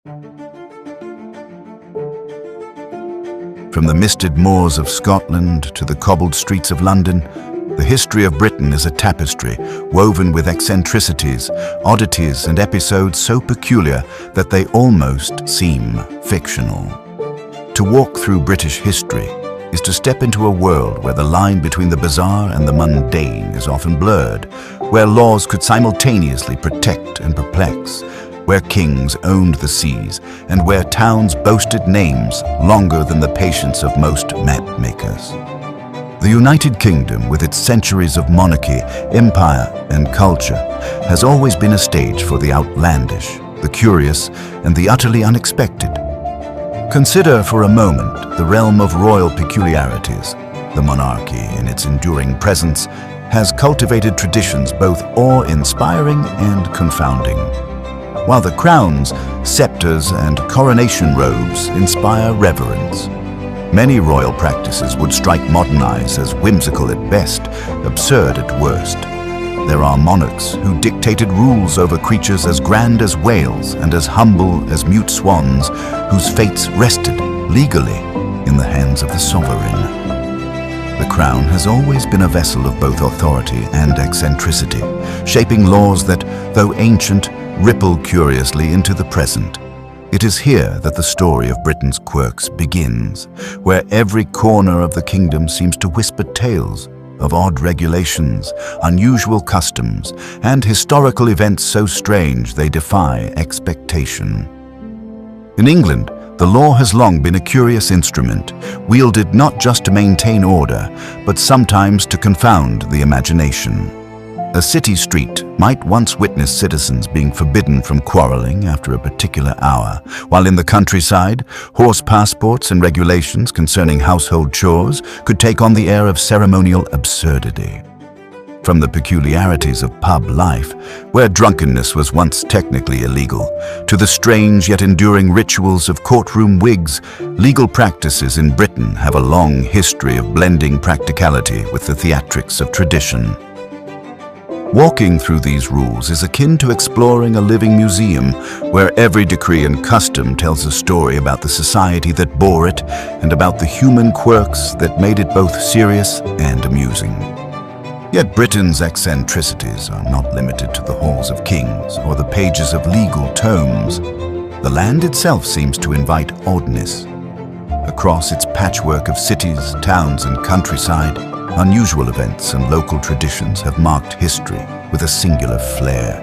From the misted moors of Scotland to the cobbled streets of London, the history of Britain is a tapestry woven with eccentricities, oddities, and episodes so peculiar that they almost seem fictional. To walk through British history is to step into a world where the line between the bizarre and the mundane is often blurred, where laws could simultaneously protect and perplex, where kings owned the seas, and where towns boasted names longer than the patience of most map-makers. The United Kingdom, with its centuries of monarchy, empire, and culture, has always been a stage for the outlandish, the curious, and the utterly unexpected. Consider for a moment the realm of royal peculiarities. The monarchy, in its enduring presence, has cultivated traditions both awe-inspiring and confounding. While the crowns, scepters, and coronation robes inspire reverence, many royal practices would strike modern eyes as whimsical at best, absurd at worst. There are monarchs who dictated rules over creatures as grand as whales and as humble as mute swans, whose fates rested, legally, in the hands of the sovereign. The crown has always been a vessel of both authority and eccentricity, shaping laws that, though ancient, ripple curiously into the present. It is here that the story of Britain's quirks begins, where every corner of the kingdom seems to whisper tales of odd regulations, unusual customs, and historical events so strange they defy expectation. In England, the law has long been a curious instrument, wielded not just to maintain order, but sometimes to confound the imagination. A city street might once witness citizens being forbidden from quarreling after a particular hour, while in the countryside, horse passports and regulations concerning household chores could take on the air of ceremonial absurdity. From the peculiarities of pub life, where drunkenness was once technically illegal, to the strange yet enduring rituals of courtroom wigs, legal practices in Britain have a long history of blending practicality with the theatrics of tradition. Walking through these rules is akin to exploring a living museum where every decree and custom tells a story about the society that bore it and about the human quirks that made it both serious and amusing. Yet Britain's eccentricities are not limited to the halls of kings or the pages of legal tomes. The land itself seems to invite oddness. Across its patchwork of cities, towns, and countryside, unusual events and local traditions have marked history with a singular flair.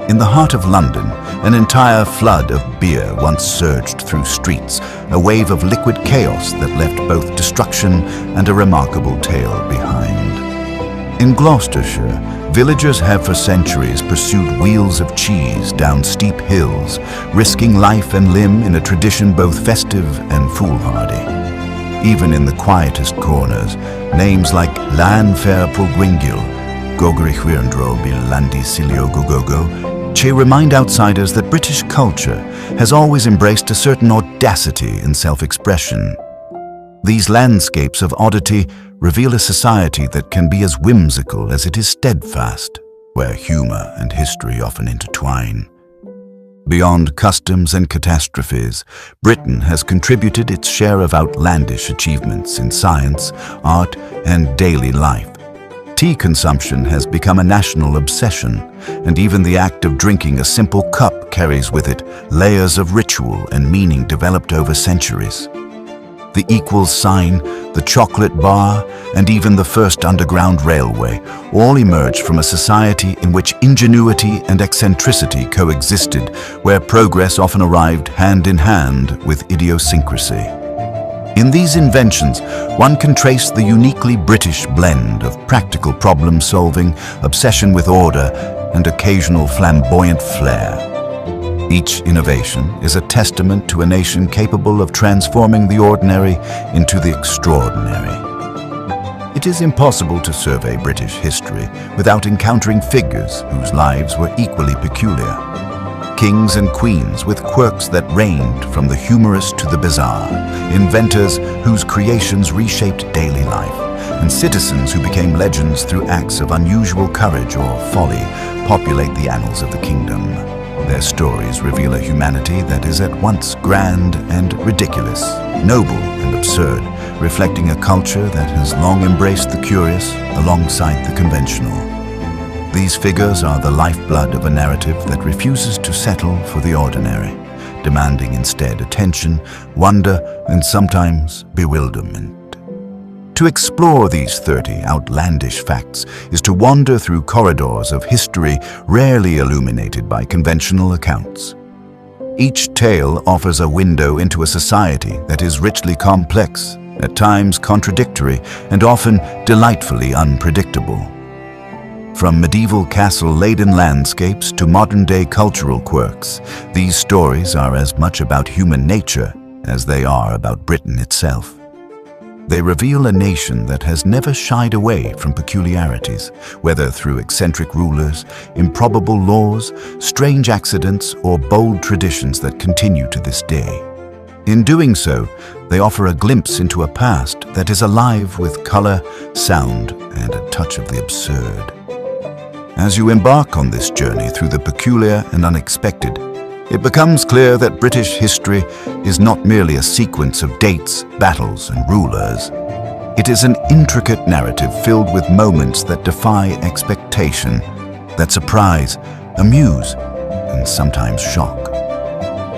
In the heart of London, an entire flood of beer once surged through streets, a wave of liquid chaos that left both destruction and a remarkable tale behind. In Gloucestershire, villagers have for centuries pursued wheels of cheese down steep hills, risking life and limb in a tradition both festive and foolhardy. Even in the quietest corners, names like Lan Fer Pulgwingil, Gogrichwirndro Bilandi Silio Gogogo, remind outsiders that British culture has always embraced a certain audacity in self-expression. These landscapes of oddity reveal a society that can be as whimsical as it is steadfast, where humor and history often intertwine. Beyond customs and catastrophes, Britain has contributed its share of outlandish achievements in science, art, and daily life. Tea consumption has become a national obsession, and even the act of drinking a simple cup carries with it layers of ritual and meaning developed over centuries. The equals sign, the chocolate bar, and even the first underground railway all emerged from a society in which ingenuity and eccentricity coexisted, where progress often arrived hand in hand with idiosyncrasy. In these inventions, one can trace the uniquely British blend of practical problem-solving, obsession with order, and occasional flamboyant flair. Each innovation is a testament to a nation capable of transforming the ordinary into the extraordinary. It is impossible to survey British history without encountering figures whose lives were equally peculiar. Kings and queens with quirks that ranged from the humorous to the bizarre, inventors whose creations reshaped daily life, and citizens who became legends through acts of unusual courage or folly populate the annals of the kingdom. Their stories reveal a humanity that is at once grand and ridiculous, noble and absurd, reflecting a culture that has long embraced the curious alongside the conventional. These figures are the lifeblood of a narrative that refuses to settle for the ordinary, demanding instead attention, wonder, and sometimes bewilderment. To explore these 30 outlandish facts is to wander through corridors of history rarely illuminated by conventional accounts. Each tale offers a window into a society that is richly complex, at times contradictory, and often delightfully unpredictable. From medieval castle-laden landscapes to modern-day cultural quirks, these stories are as much about human nature as they are about Britain itself. They reveal a nation that has never shied away from peculiarities, whether through eccentric rulers, improbable laws, strange accidents, or bold traditions that continue to this day. In doing so, they offer a glimpse into a past that is alive with color, sound, and a touch of the absurd. As you embark on this journey through the peculiar and unexpected, it becomes clear that British history is not merely a sequence of dates, battles, and rulers. It is an intricate narrative filled with moments that defy expectation, that surprise, amuse, and sometimes shock.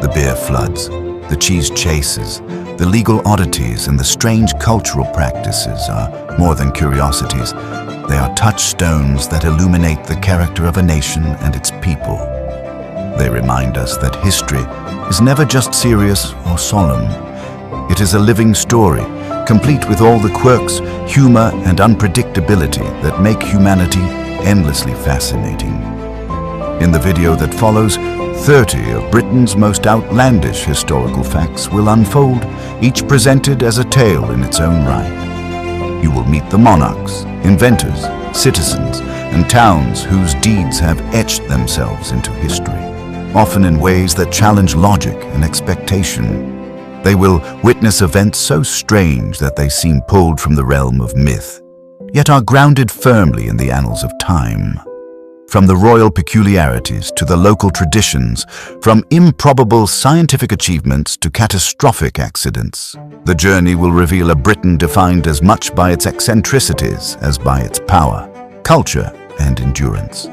The beer floods, the cheese chases, the legal oddities, and the strange cultural practices are more than curiosities. They are touchstones that illuminate the character of a nation and its people. They remind us that history is never just serious or solemn. It is a living story, complete with all the quirks, humor, and unpredictability that make humanity endlessly fascinating. In the video that follows, 30 of Britain's most outlandish historical facts will unfold, each presented as a tale in its own right. You will meet the monarchs, inventors, citizens, and towns whose deeds have etched themselves into history, often in ways that challenge logic and expectation. They will witness events so strange that they seem pulled from the realm of myth, yet are grounded firmly in the annals of time. From the royal peculiarities to the local traditions, from improbable scientific achievements to catastrophic accidents, the journey will reveal a Britain defined as much by its eccentricities as by its power, culture, and endurance.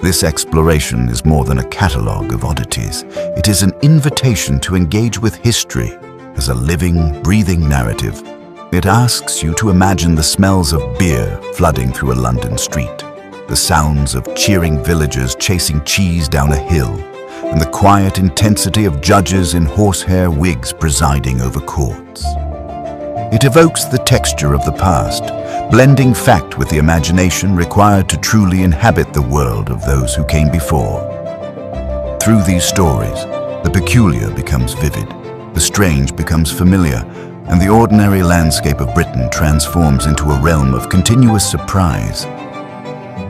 This exploration is more than a catalogue of oddities. It is an invitation to engage with history as a living, breathing narrative. It asks you to imagine the smells of beer flooding through a London street, the sounds of cheering villagers chasing cheese down a hill, and the quiet intensity of judges in horsehair wigs presiding over courts. It evokes the texture of the past, blending fact with the imagination required to truly inhabit the world of those who came before. Through these stories, the peculiar becomes vivid, the strange becomes familiar, and the ordinary landscape of Britain transforms into a realm of continuous surprise.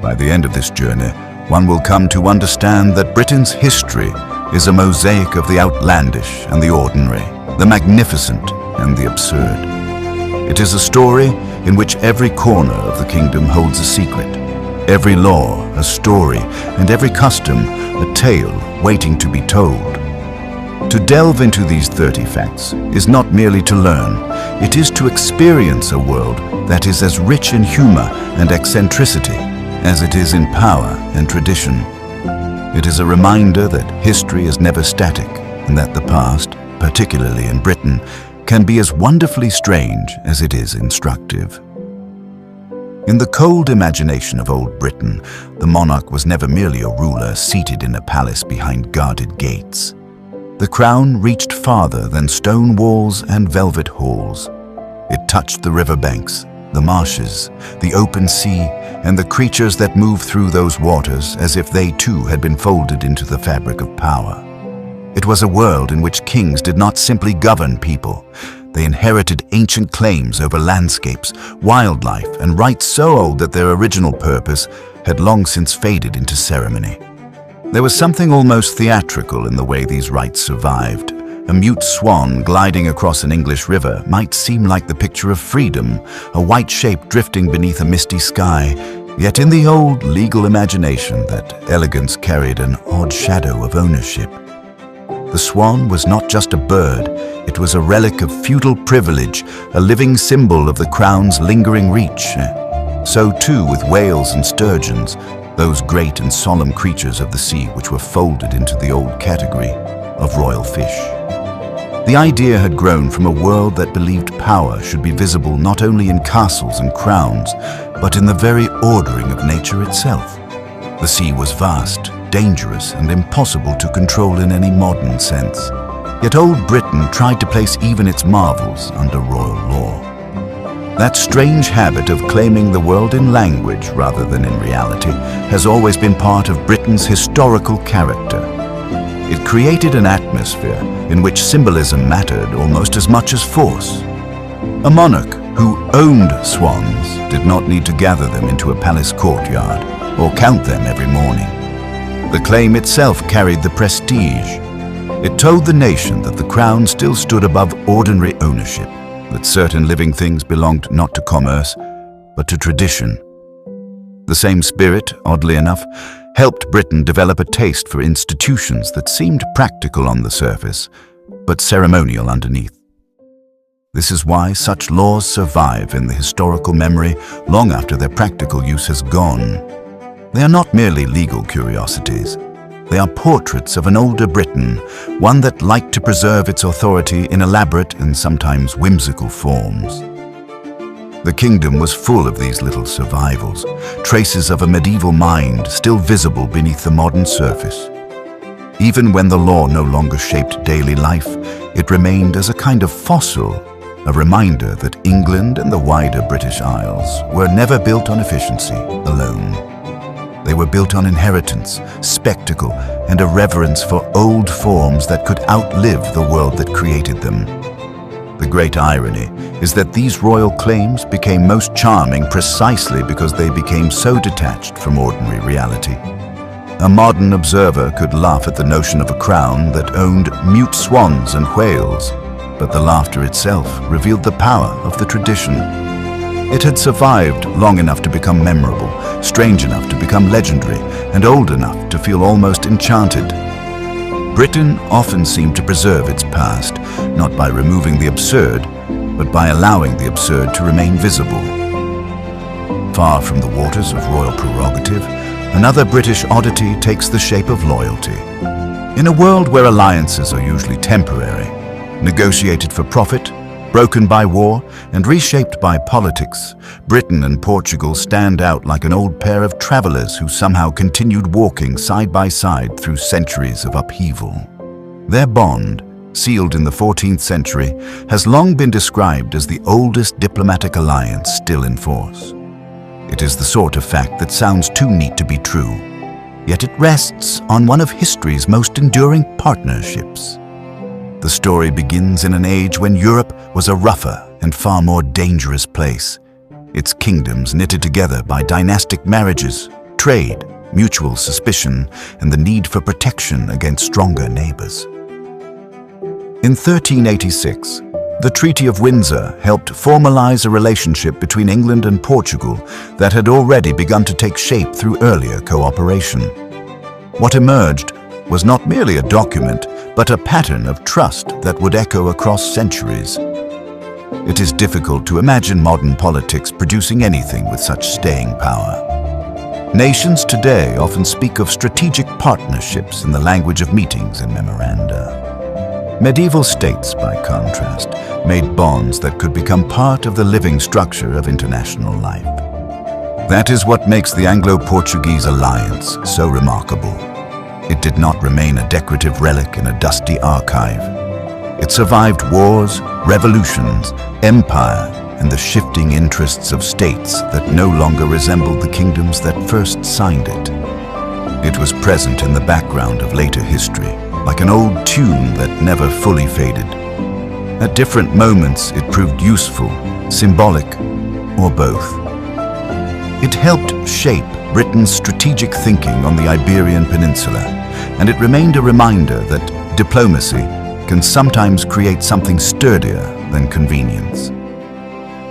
By the end of this journey, one will come to understand that Britain's history is a mosaic of the outlandish and the ordinary, the magnificent and the absurd. It is a story in which every corner of the kingdom holds a secret, every law a story, and every custom a tale waiting to be told. To delve into these 30 facts is not merely to learn, it is to experience a world that is as rich in humor and eccentricity as it is in power and tradition. It is a reminder that history is never static, and that the past, particularly in Britain, can be as wonderfully strange as it is instructive. In the cold imagination of old Britain, the monarch was never merely a ruler seated in a palace behind guarded gates. The crown reached farther than stone walls and velvet halls. It touched the riverbanks, the marshes, the open sea, and the creatures that moved through those waters as if they too had been folded into the fabric of power. It was a world in which kings did not simply govern people. They inherited ancient claims over landscapes, wildlife, and rights so old that their original purpose had long since faded into ceremony. There was something almost theatrical in the way these rights survived. A mute swan gliding across an English river might seem like the picture of freedom, a white shape drifting beneath a misty sky, Yet in the old legal imagination, that elegance carried an odd shadow of ownership. The swan was not just a bird, it was a relic of feudal privilege, a living symbol of the crown's lingering reach. So too with whales and sturgeons, those great and solemn creatures of the sea which were folded into the old category of royal fish. The idea had grown from a world that believed power should be visible not only in castles and crowns, but in the very ordering of nature itself. The sea was vast, dangerous, and impossible to control in any modern sense. Yet old Britain tried to place even its marvels under royal law. That strange habit of claiming the world in language rather than in reality has always been part of Britain's historical character. It created an atmosphere in which symbolism mattered almost as much as force. A monarch who owned swans did not need to gather them into a palace courtyard or count them every morning. The claim itself carried the prestige. It told the nation that the crown still stood above ordinary ownership, that certain living things belonged not to commerce, but to tradition. The same spirit, oddly enough, helped Britain develop a taste for institutions that seemed practical on the surface, but ceremonial underneath. This is why such laws survive in the historical memory long after their practical use has gone. They are not merely legal curiosities. They are portraits of an older Britain, one that liked to preserve its authority in elaborate and sometimes whimsical forms. The kingdom was full of these little survivals, traces of a medieval mind still visible beneath the modern surface. Even when the law no longer shaped daily life, it remained as a kind of fossil, a reminder that England and the wider British Isles were never built on efficiency alone. They were built on inheritance, spectacle, and a reverence for old forms that could outlive the world that created them. The great irony is that these royal claims became most charming precisely because they became so detached from ordinary reality. A modern observer could laugh at the notion of a crown that owned mute swans and whales, but the laughter itself revealed the power of the tradition. It had survived long enough to become memorable, strange enough to become legendary, and old enough to feel almost enchanted. Britain often seemed to preserve its past, not by removing the absurd, but by allowing the absurd to remain visible. Far from the waters of royal prerogative, another British oddity takes the shape of loyalty. In a world where alliances are usually temporary, negotiated for profit, broken by war, and reshaped by politics, Britain and Portugal stand out like an old pair of travelers who somehow continued walking side by side through centuries of upheaval. Their bond, sealed in the 14th century, has long been described as the oldest diplomatic alliance still in force. It is the sort of fact that sounds too neat to be true, yet it rests on one of history's most enduring partnerships. The story begins in an age when Europe was a rougher and far more dangerous place, its kingdoms knitted together by dynastic marriages, trade, mutual suspicion, and the need for protection against stronger neighbors. In 1386, the Treaty of Windsor helped formalize a relationship between England and Portugal that had already begun to take shape through earlier cooperation. What emerged was not merely a document, but a pattern of trust that would echo across centuries. It is difficult to imagine modern politics producing anything with such staying power. Nations today often speak of strategic partnerships in the language of meetings and memoranda. Medieval states, by contrast, made bonds that could become part of the living structure of international life. That is what makes the Anglo-Portuguese alliance so remarkable. It did not remain a decorative relic in a dusty archive. It survived wars, revolutions, empire, and the shifting interests of states that no longer resembled the kingdoms that first signed it. It was present in the background of later history, like an old tune that never fully faded. At different moments, it proved useful, symbolic, or both. It helped shape Britain's strategic thinking on the Iberian Peninsula, and it remained a reminder that diplomacy can sometimes create something sturdier than convenience.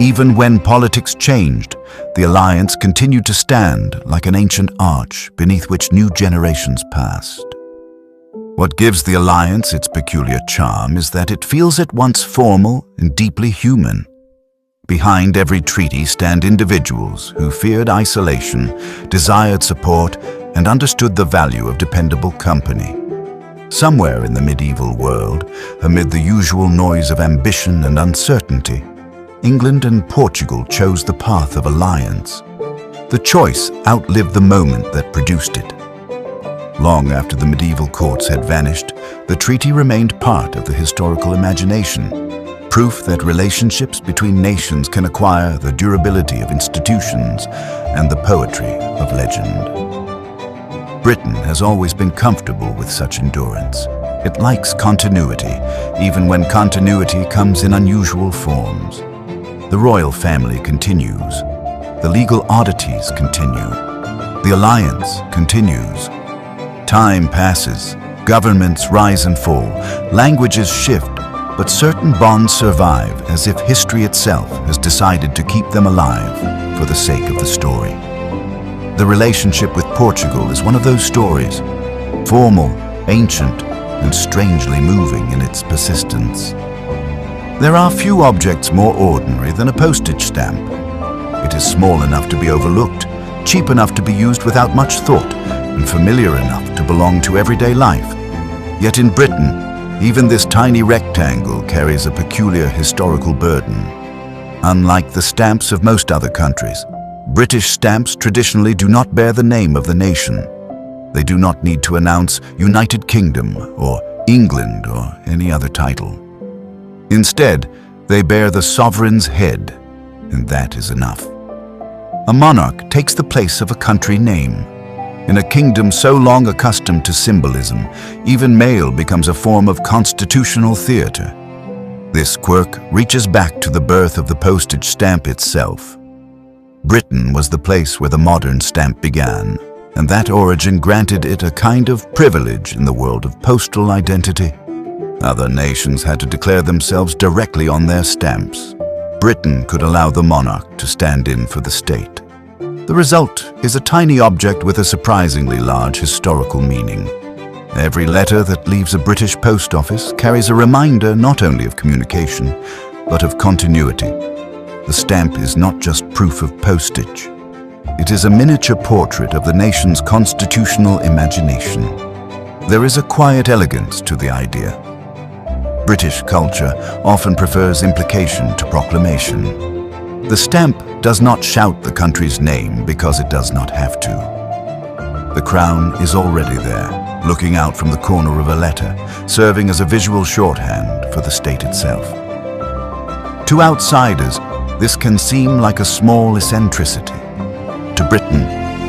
Even when politics changed, the alliance continued to stand like an ancient arch beneath which new generations passed. What gives the alliance its peculiar charm is that it feels at once formal and deeply human. Behind every treaty stand individuals who feared isolation, desired support, and understood the value of dependable company. Somewhere in the medieval world, amid the usual noise of ambition and uncertainty, England and Portugal chose the path of alliance. The choice outlived the moment that produced it. Long after the medieval courts had vanished, the treaty remained part of the historical imagination, proof that relationships between nations can acquire the durability of institutions and the poetry of legend. Britain has always been comfortable with such endurance. It likes continuity, even when continuity comes in unusual forms. The royal family continues. The legal oddities continue. The alliance continues. Time passes. Governments rise and fall. Languages shift, but certain bonds survive as if history itself has decided to keep them alive for the sake of the story. The relationship with Portugal is one of those stories, formal, ancient, and strangely moving in its persistence. There are few objects more ordinary than a postage stamp. It is small enough to be overlooked, cheap enough to be used without much thought, and familiar enough to belong to everyday life. Yet in Britain, even this tiny rectangle carries a peculiar historical burden. Unlike the stamps of most other countries, British stamps traditionally do not bear the name of the nation. They do not need to announce United Kingdom or England or any other title. Instead, they bear the sovereign's head, and that is enough. A monarch takes the place of a country name. In a kingdom so long accustomed to symbolism, even mail becomes a form of constitutional theater. This quirk reaches back to the birth of the postage stamp itself. Britain was the place where the modern stamp began, and that origin granted it a kind of privilege in the world of postal identity. Other nations had to declare themselves directly on their stamps. Britain could allow the monarch to stand in for the state. The result is a tiny object with a surprisingly large historical meaning. Every letter that leaves a British post office carries a reminder not only of communication, but of continuity. The stamp is not just proof of postage. It is a miniature portrait of the nation's constitutional imagination. There is a quiet elegance to the idea. British culture often prefers implication to proclamation. The stamp does not shout the country's name because it does not have to. The crown is already there, looking out from the corner of a letter, serving as a visual shorthand for the state itself. To outsiders, this can seem like a small eccentricity. To Britain,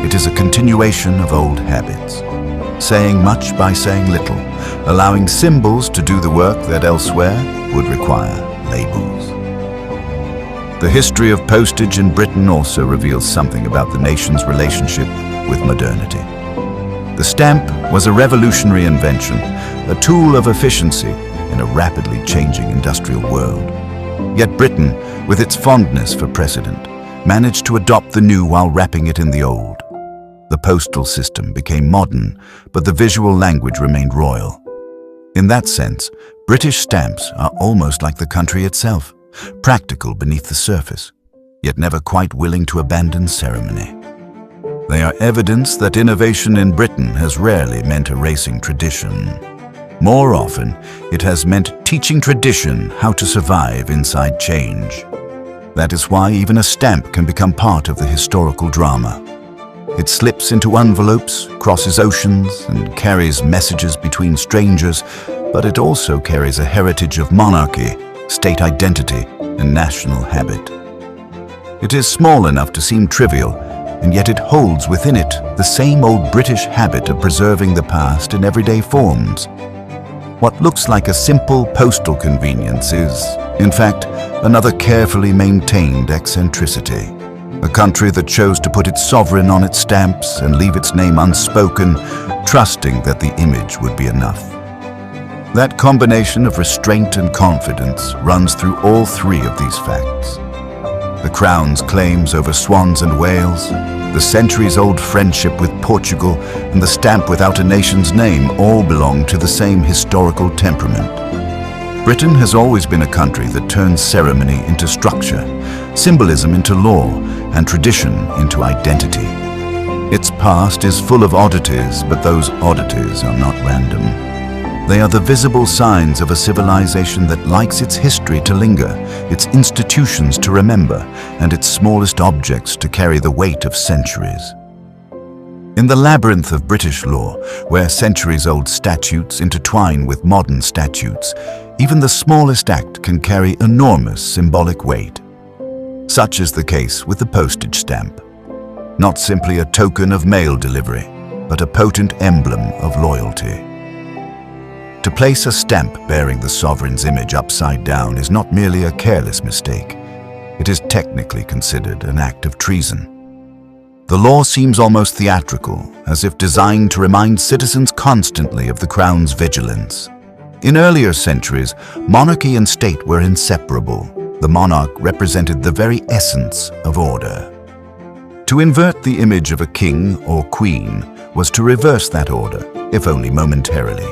it is a continuation of old habits, saying much by saying little, allowing symbols to do the work that elsewhere would require labels. The history of postage in Britain also reveals something about the nation's relationship with modernity. The stamp was a revolutionary invention, a tool of efficiency in a rapidly changing industrial world. Yet Britain, with its fondness for precedent, managed to adopt the new while wrapping it in the old. The postal system became modern, but the visual language remained royal. In that sense, British stamps are almost like the country itself, practical beneath the surface, yet never quite willing to abandon ceremony. They are evidence that innovation in Britain has rarely meant erasing tradition. More often, it has meant teaching tradition how to survive inside change. That is why even a stamp can become part of the historical drama. It slips into envelopes, crosses oceans, and carries messages between strangers, but it also carries a heritage of monarchy, state identity, and national habit. It is small enough to seem trivial, and yet it holds within it the same old British habit of preserving the past in everyday forms. What looks like a simple postal convenience is, in fact, another carefully maintained eccentricity. A country that chose to put its sovereign on its stamps and leave its name unspoken, trusting that the image would be enough. That combination of restraint and confidence runs through all three of these facts. the crown's claims over swans and whales, the centuries-old friendship with Portugal, and the stamp without a nation's name all belong to the same historical temperament. Britain has always been a country that turns ceremony into structure, symbolism into law, and tradition into identity. Its past is full of oddities, but those oddities are not random. They are the visible signs of a civilization that likes its history to linger, its institutions to remember, and its smallest objects to carry the weight of centuries. In the labyrinth of British law, where centuries-old statutes intertwine with modern statutes, even the smallest act can carry enormous symbolic weight. Such is the case with the postage stamp. Not simply a token of mail delivery, but a potent emblem of loyalty. To place a stamp bearing the sovereign's image upside down is not merely a careless mistake. It is technically considered an act of treason. The law seems almost theatrical, as if designed to remind citizens constantly of the crown's vigilance. In earlier centuries, monarchy and state were inseparable. The monarch represented the very essence of order. To invert the image of a king or queen was to reverse that order, if only momentarily.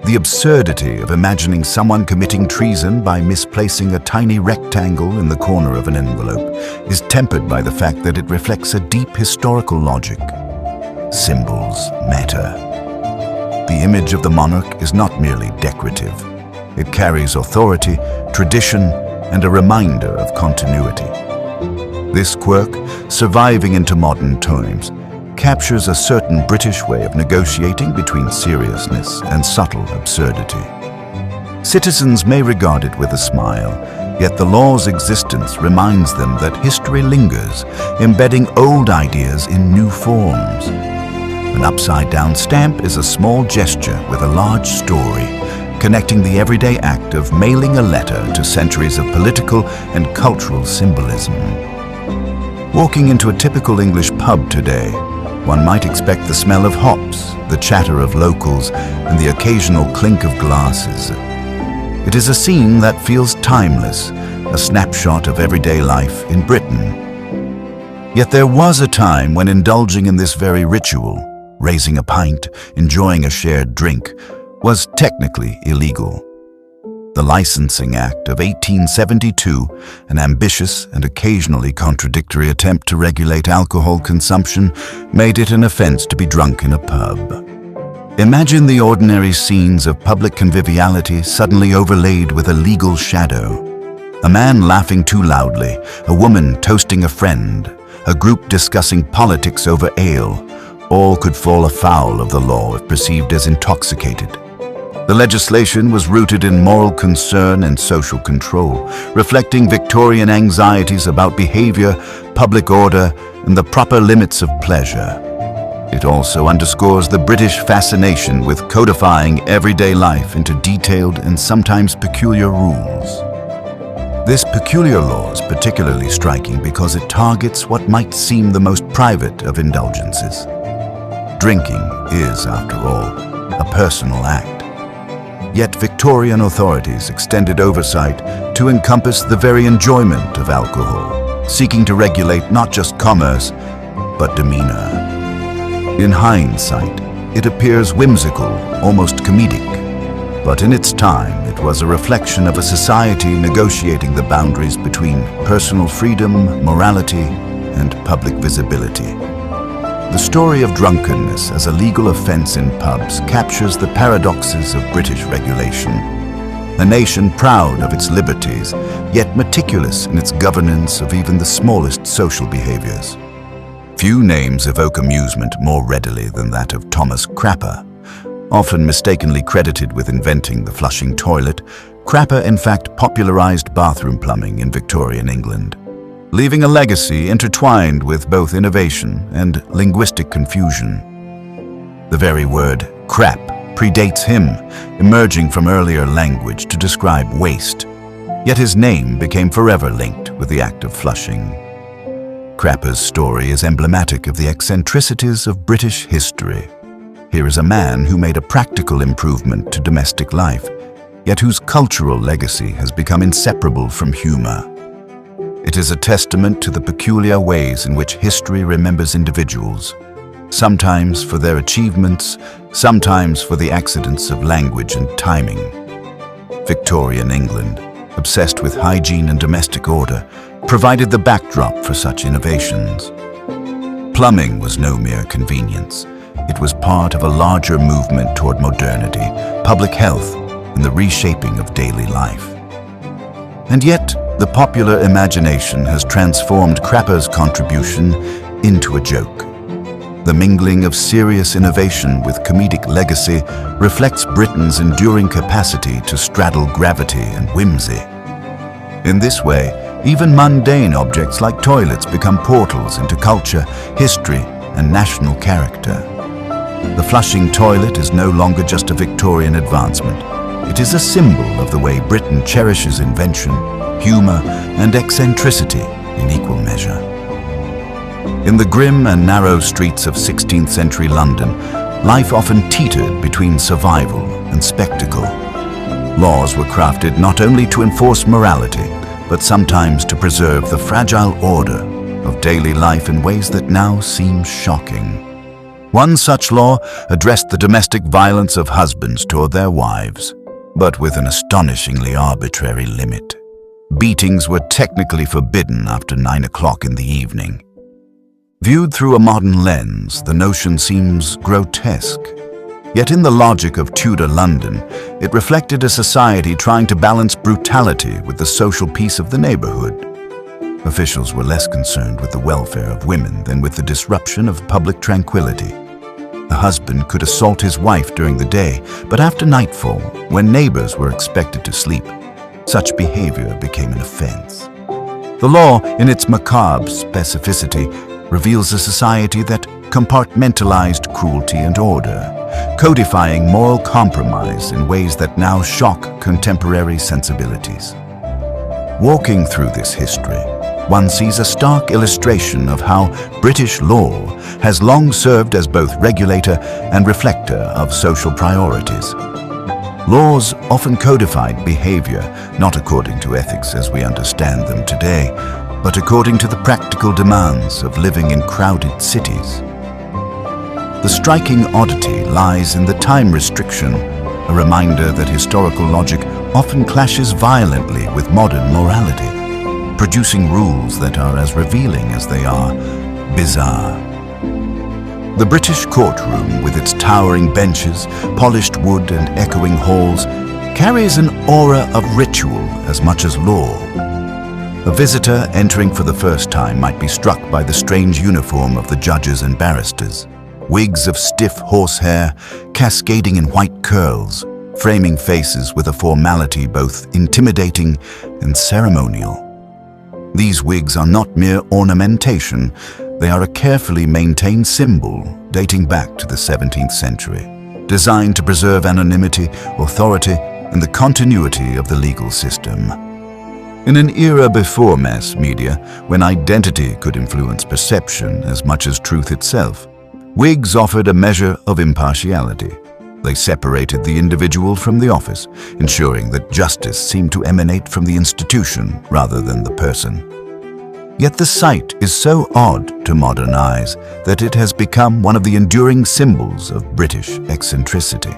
The absurdity of imagining someone committing treason by misplacing a tiny rectangle in the corner of an envelope is tempered by the fact that it reflects a deep historical logic. Symbols matter. The image of the monarch is not merely decorative. It carries authority, tradition, and a reminder of continuity. This quirk, surviving into modern times, captures a certain British way of negotiating between seriousness and subtle absurdity. Citizens may regard it with a smile, yet the law's existence reminds them that history lingers, embedding old ideas in new forms. An upside-down stamp is a small gesture with a large story, connecting the everyday act of mailing a letter to centuries of political and cultural symbolism. Walking into a typical English pub today, one might expect the smell of hops, the chatter of locals, and the occasional clink of glasses. It is a scene that feels timeless, a snapshot of everyday life in Britain. Yet there was a time when indulging in this very ritual, raising a pint, enjoying a shared drink, was technically illegal. The Licensing Act of 1872, an ambitious and occasionally contradictory attempt to regulate alcohol consumption, made it an offense to be drunk in a pub. Imagine the ordinary scenes of public conviviality suddenly overlaid with a legal shadow. A man laughing too loudly, a woman toasting a friend, a group discussing politics over ale, all could fall afoul of the law if perceived as intoxicated. The legislation was rooted in moral concern and social control, reflecting Victorian anxieties about behavior, public order, and the proper limits of pleasure. It also underscores the British fascination with codifying everyday life into detailed and sometimes peculiar rules. This peculiar law is particularly striking because it targets what might seem the most private of indulgences. Drinking is, after all, a personal act. Yet Victorian authorities extended oversight to encompass the very enjoyment of alcohol, seeking to regulate not just commerce, but demeanor. In hindsight, it appears whimsical, almost comedic. But in its time, it was a reflection of a society negotiating the boundaries between personal freedom, morality, and public visibility. The story of drunkenness as a legal offense in pubs captures the paradoxes of British regulation. A nation proud of its liberties, yet meticulous in its governance of even the smallest social behaviors. Few names evoke amusement more readily than that of Thomas Crapper. Often mistakenly credited with inventing the flushing toilet, Crapper in fact popularized bathroom plumbing in Victorian England, leaving a legacy intertwined with both innovation and linguistic confusion. The very word crap predates him, emerging from earlier language to describe waste, yet his name became forever linked with the act of flushing. Crapper's story is emblematic of the eccentricities of British history. Here is a man who made a practical improvement to domestic life, yet whose cultural legacy has become inseparable from humor. It is a testament to the peculiar ways in which history remembers individuals, sometimes for their achievements, sometimes for the accidents of language and timing. Victorian England, obsessed with hygiene and domestic order, provided the backdrop for such innovations. Plumbing was no mere convenience. It was part of a larger movement toward modernity, public health, and the reshaping of daily life. And yet, the popular imagination has transformed Crapper's contribution into a joke. The mingling of serious innovation with comedic legacy reflects Britain's enduring capacity to straddle gravity and whimsy. In this way, even mundane objects like toilets become portals into culture, history, and national character. The flushing toilet is no longer just a Victorian advancement. It is a symbol of the way Britain cherishes invention, humor, and eccentricity in equal measure. In the grim and narrow streets of 16th century London, life often teetered between survival and spectacle. Laws were crafted not only to enforce morality, but sometimes to preserve the fragile order of daily life in ways that now seem shocking. One such law addressed the domestic violence of husbands toward their wives, but with an astonishingly arbitrary limit. Beatings were technically forbidden after 9 o'clock in the evening. Viewed through a modern lens, the notion seems grotesque. Yet in the logic of Tudor London, it reflected a society trying to balance brutality with the social peace of the neighborhood. Officials were less concerned with the welfare of women than with the disruption of public tranquility. The husband could assault his wife during the day, but after nightfall, when neighbors were expected to sleep, such behavior became an offense. The law, in its macabre specificity, reveals a society that compartmentalized cruelty and order, codifying moral compromise in ways that now shock contemporary sensibilities. Walking through this history, one sees a stark illustration of how British law has long served as both regulator and reflector of social priorities. Laws often codified behavior not according to ethics as we understand them today, but according to the practical demands of living in crowded cities. The striking oddity lies in the time restriction, a reminder that historical logic often clashes violently with modern morality, producing rules that are as revealing as they are bizarre. The British courtroom, with its towering benches, polished wood, and echoing halls, carries an aura of ritual as much as law. A visitor entering for the first time might be struck by the strange uniform of the judges and barristers. Wigs of stiff horsehair, cascading in white curls, framing faces with a formality both intimidating and ceremonial. These wigs are not mere ornamentation, they are a carefully maintained symbol dating back to the 17th century, designed to preserve anonymity, authority, and the continuity of the legal system. In an era before mass media, when identity could influence perception as much as truth itself, wigs offered a measure of impartiality. They separated the individual from the office, ensuring that justice seemed to emanate from the institution rather than the person. Yet the sight is so odd to modern eyes that it has become one of the enduring symbols of British eccentricity.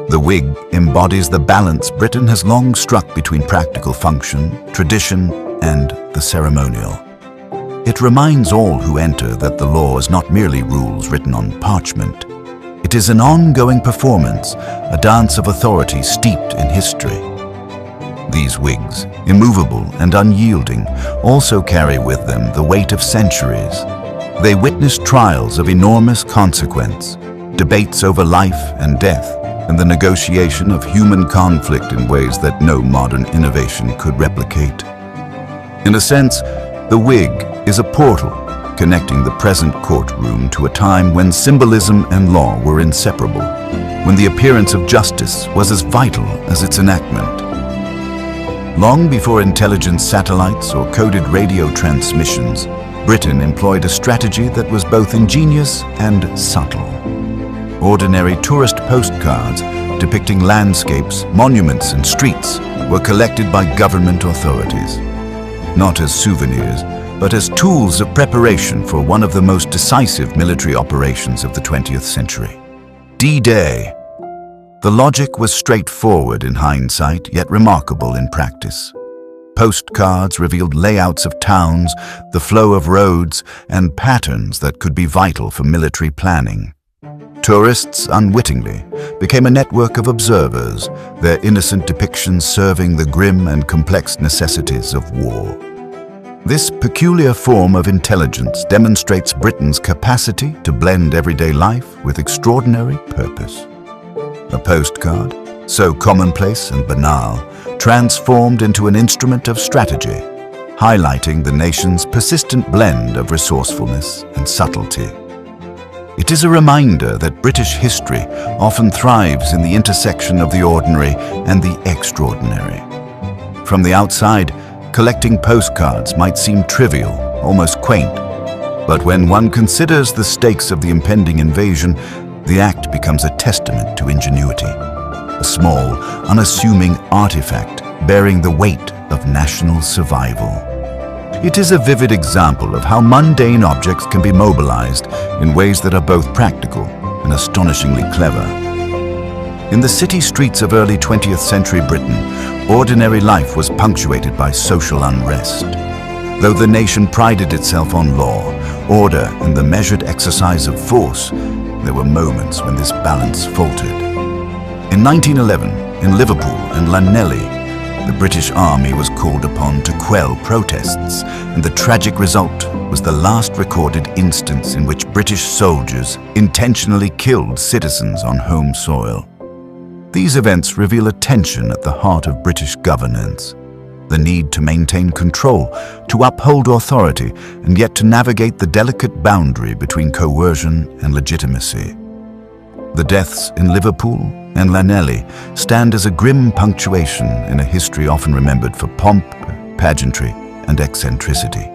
The wig embodies the balance Britain has long struck between practical function, tradition, and the ceremonial. It reminds all who enter that the law is not merely rules written on parchment. It is an ongoing performance, a dance of authority steeped in history. These wigs, immovable and unyielding, also carry with them the weight of centuries. They witness trials of enormous consequence, debates over life and death, and the negotiation of human conflict in ways that no modern innovation could replicate. In a sense, the wig is a portal connecting the present courtroom to a time when symbolism and law were inseparable, when the appearance of justice was as vital as its enactment. Long before intelligence satellites or coded radio transmissions, Britain employed a strategy that was both ingenious and subtle. Ordinary tourist postcards depicting landscapes, monuments, and streets were collected by government authorities. not as souvenirs, but as tools of preparation for one of the most decisive military operations of the 20th century. D-Day. The logic was straightforward in hindsight, yet remarkable in practice. Postcards revealed layouts of towns, the flow of roads, and patterns that could be vital for military planning. Tourists, unwittingly, became a network of observers, their innocent depictions serving the grim and complex necessities of war. This peculiar form of intelligence demonstrates Britain's capacity to blend everyday life with extraordinary purpose. A postcard, so commonplace and banal, transformed into an instrument of strategy, highlighting the nation's persistent blend of resourcefulness and subtlety. It is a reminder that British history often thrives in the intersection of the ordinary and the extraordinary. From the outside, collecting postcards might seem trivial, almost quaint. But when one considers the stakes of the impending invasion, the act becomes a testament to ingenuity. A small, unassuming artifact bearing the weight of national survival. It is a vivid example of how mundane objects can be mobilized in ways that are both practical and astonishingly clever. In the city streets of early 20th century Britain, ordinary life was punctuated by social unrest. Though the nation prided itself on law, order, and the measured exercise of force, there were moments when this balance faltered. In 1911, in Liverpool and Llanelli, the British Army was called upon to quell protests, and the tragic result was the last recorded instance in which British soldiers intentionally killed citizens on home soil. These events reveal a tension at the heart of British governance, the need to maintain control, to uphold authority, and yet to navigate the delicate boundary between coercion and legitimacy. The deaths in Liverpool and Llanelli stand as a grim punctuation in a history often remembered for pomp, pageantry, and eccentricity.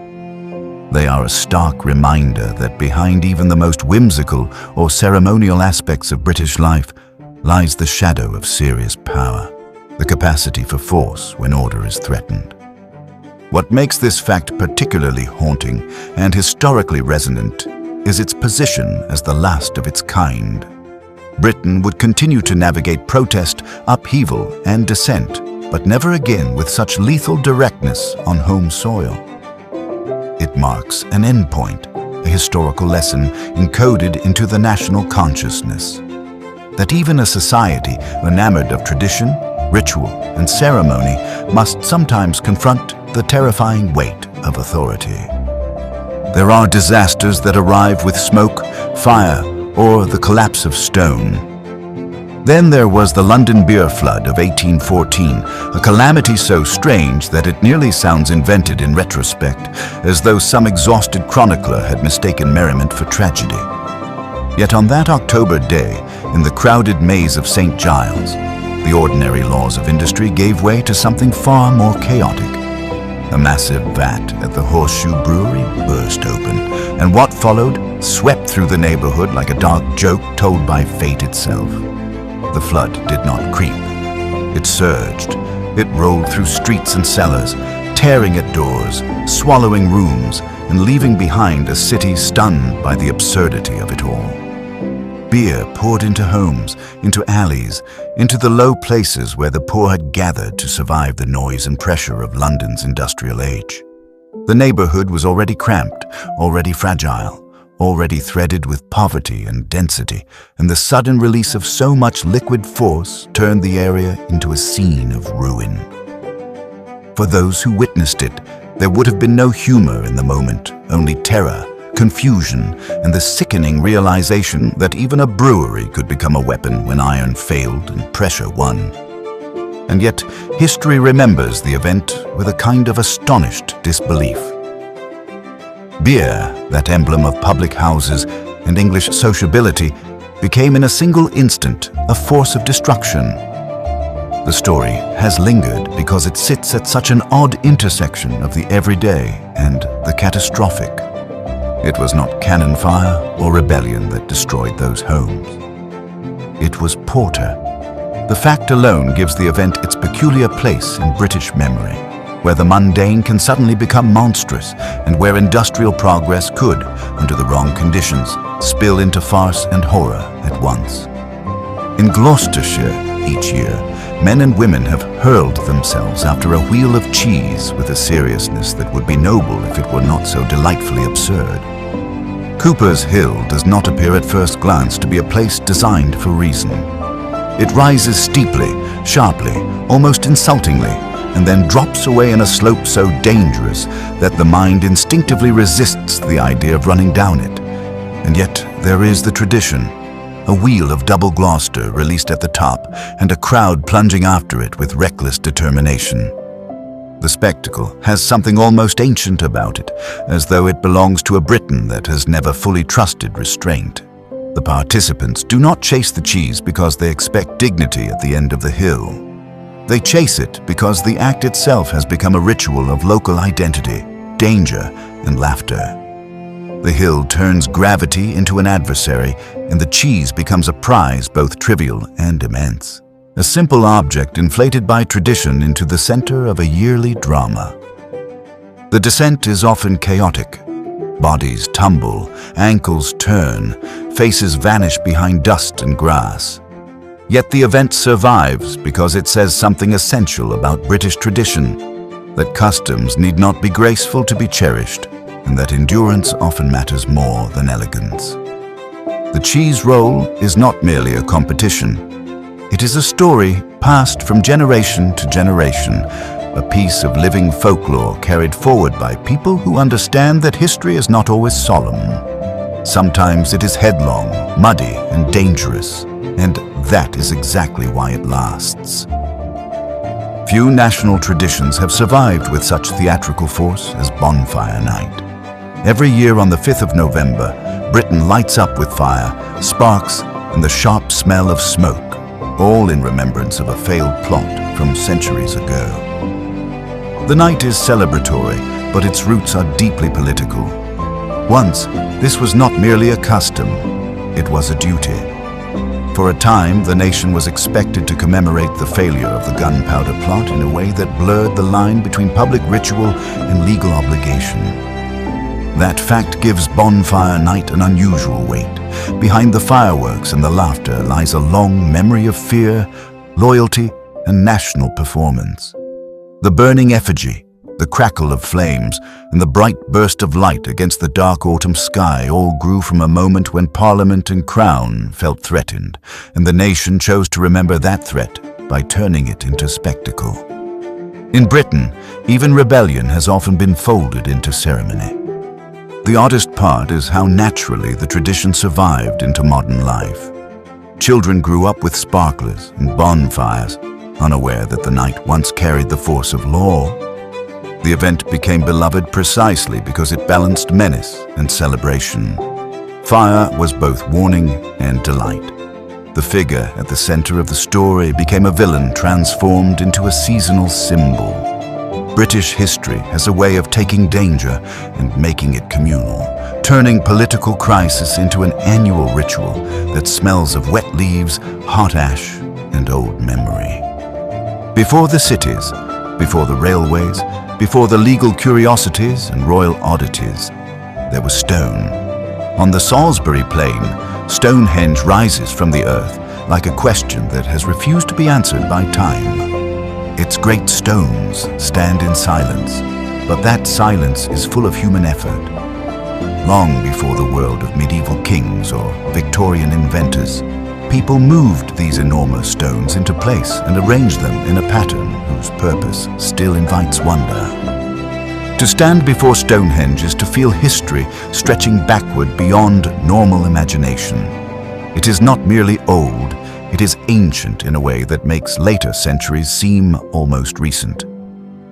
They are a stark reminder that behind even the most whimsical or ceremonial aspects of British life lies the shadow of serious power, the capacity for force when order is threatened. What makes this fact particularly haunting and historically resonant is its position as the last of its kind. Britain would continue to navigate protest, upheaval, and dissent, but never again with such lethal directness on home soil. It marks an endpoint, a historical lesson encoded into the national consciousness. That even a society enamored of tradition, ritual, and ceremony must sometimes confront the terrifying weight of authority. There are disasters that arrive with smoke, fire, or the collapse of stone. Then there was the London beer flood of 1814, a calamity so strange that it nearly sounds invented in retrospect, as though some exhausted chronicler had mistaken merriment for tragedy. Yet on that October day, in the crowded maze of St. Giles, the ordinary laws of industry gave way to something far more chaotic. A massive vat at the Horseshoe Brewery burst open, and what followed swept through the neighborhood like a dark joke told by fate itself. The flood did not creep. It surged. It rolled through streets and cellars, tearing at doors, swallowing rooms, and leaving behind a city stunned by the absurdity of it all. Beer poured into homes, into alleys, into the low places where the poor had gathered to survive the noise and pressure of London's industrial age. The neighborhood was already cramped, already fragile, already threaded with poverty and density, and the sudden release of so much liquid force turned the area into a scene of ruin. For those who witnessed it, there would have been no humor in the moment, only terror, confusion, and the sickening realization that even a brewery could become a weapon when iron failed and pressure won. And yet, history remembers the event with a kind of astonished disbelief. Beer, that emblem of public houses and English sociability, became in a single instant a force of destruction. The story has lingered because it sits at such an odd intersection of the everyday and the catastrophic. It was not cannon fire or rebellion that destroyed those homes. It was porter. The fact alone gives the event its peculiar place in British memory. where the mundane can suddenly become monstrous, and where industrial progress could, under the wrong conditions, spill into farce and horror at once. In Gloucestershire, each year, men and women have hurled themselves after a wheel of cheese with a seriousness that would be noble if it were not so delightfully absurd. Cooper's Hill does not appear at first glance to be a place designed for reason. It rises steeply, sharply, almost insultingly, and then drops away in a slope so dangerous that the mind instinctively resists the idea of running down it. And yet there is the tradition, a wheel of double Gloucester released at the top, and a crowd plunging after it with reckless determination. The spectacle has something almost ancient about it, as though it belongs to a Britain that has never fully trusted restraint. The participants do not chase the cheese because they expect dignity at the end of the hill. They chase it because the act itself has become a ritual of local identity, danger, and laughter. The hill turns gravity into an adversary, and the cheese becomes a prize both trivial and immense. A simple object inflated by tradition into the center of a yearly drama. The descent is often chaotic. Bodies tumble, ankles turn, faces vanish behind dust and grass. Yet the event survives because it says something essential about British tradition, that customs need not be graceful to be cherished, and that endurance often matters more than elegance. The cheese roll is not merely a competition. It is a story passed from generation to generation, a piece of living folklore carried forward by people who understand that history is not always solemn. Sometimes it is headlong, muddy, and dangerous, and that is exactly why it lasts. Few national traditions have survived with such theatrical force as Bonfire Night. Every year on the 5th of November, Britain lights up with fire, sparks, and the sharp smell of smoke, all in remembrance of a failed plot from centuries ago. The night is celebratory, but its roots are deeply political. Once, this was not merely a custom, it was a duty. For a time, the nation was expected to commemorate the failure of the gunpowder plot in a way that blurred the line between public ritual and legal obligation. That fact gives Bonfire Night an unusual weight. Behind the fireworks and the laughter lies a long memory of fear, loyalty, and national performance. The burning effigy, the crackle of flames, and the bright burst of light against the dark autumn sky all grew from a moment when Parliament and Crown felt threatened, and the nation chose to remember that threat by turning it into spectacle. In Britain, even rebellion has often been folded into ceremony. The oddest part is how naturally the tradition survived into modern life. Children grew up with sparklers and bonfires, unaware that the night once carried the force of law. The event became beloved precisely because it balanced menace and celebration. Fire was both warning and delight. The figure at the center of the story became a villain transformed into a seasonal symbol. British history has a way of taking danger and making it communal, turning political crisis into an annual ritual that smells of wet leaves, hot ash, and old memory. Before the cities, before the railways, before the legal curiosities and royal oddities, there was stone. On the Salisbury Plain, Stonehenge rises from the earth like a question that has refused to be answered by time. Its great stones stand in silence, but that silence is full of human effort. Long before the world of medieval kings or Victorian inventors, people moved these enormous stones into place and arranged them in a pattern whose purpose still invites wonder. To stand before Stonehenge is to feel history stretching backward beyond normal imagination. It is not merely old, it is ancient in a way that makes later centuries seem almost recent.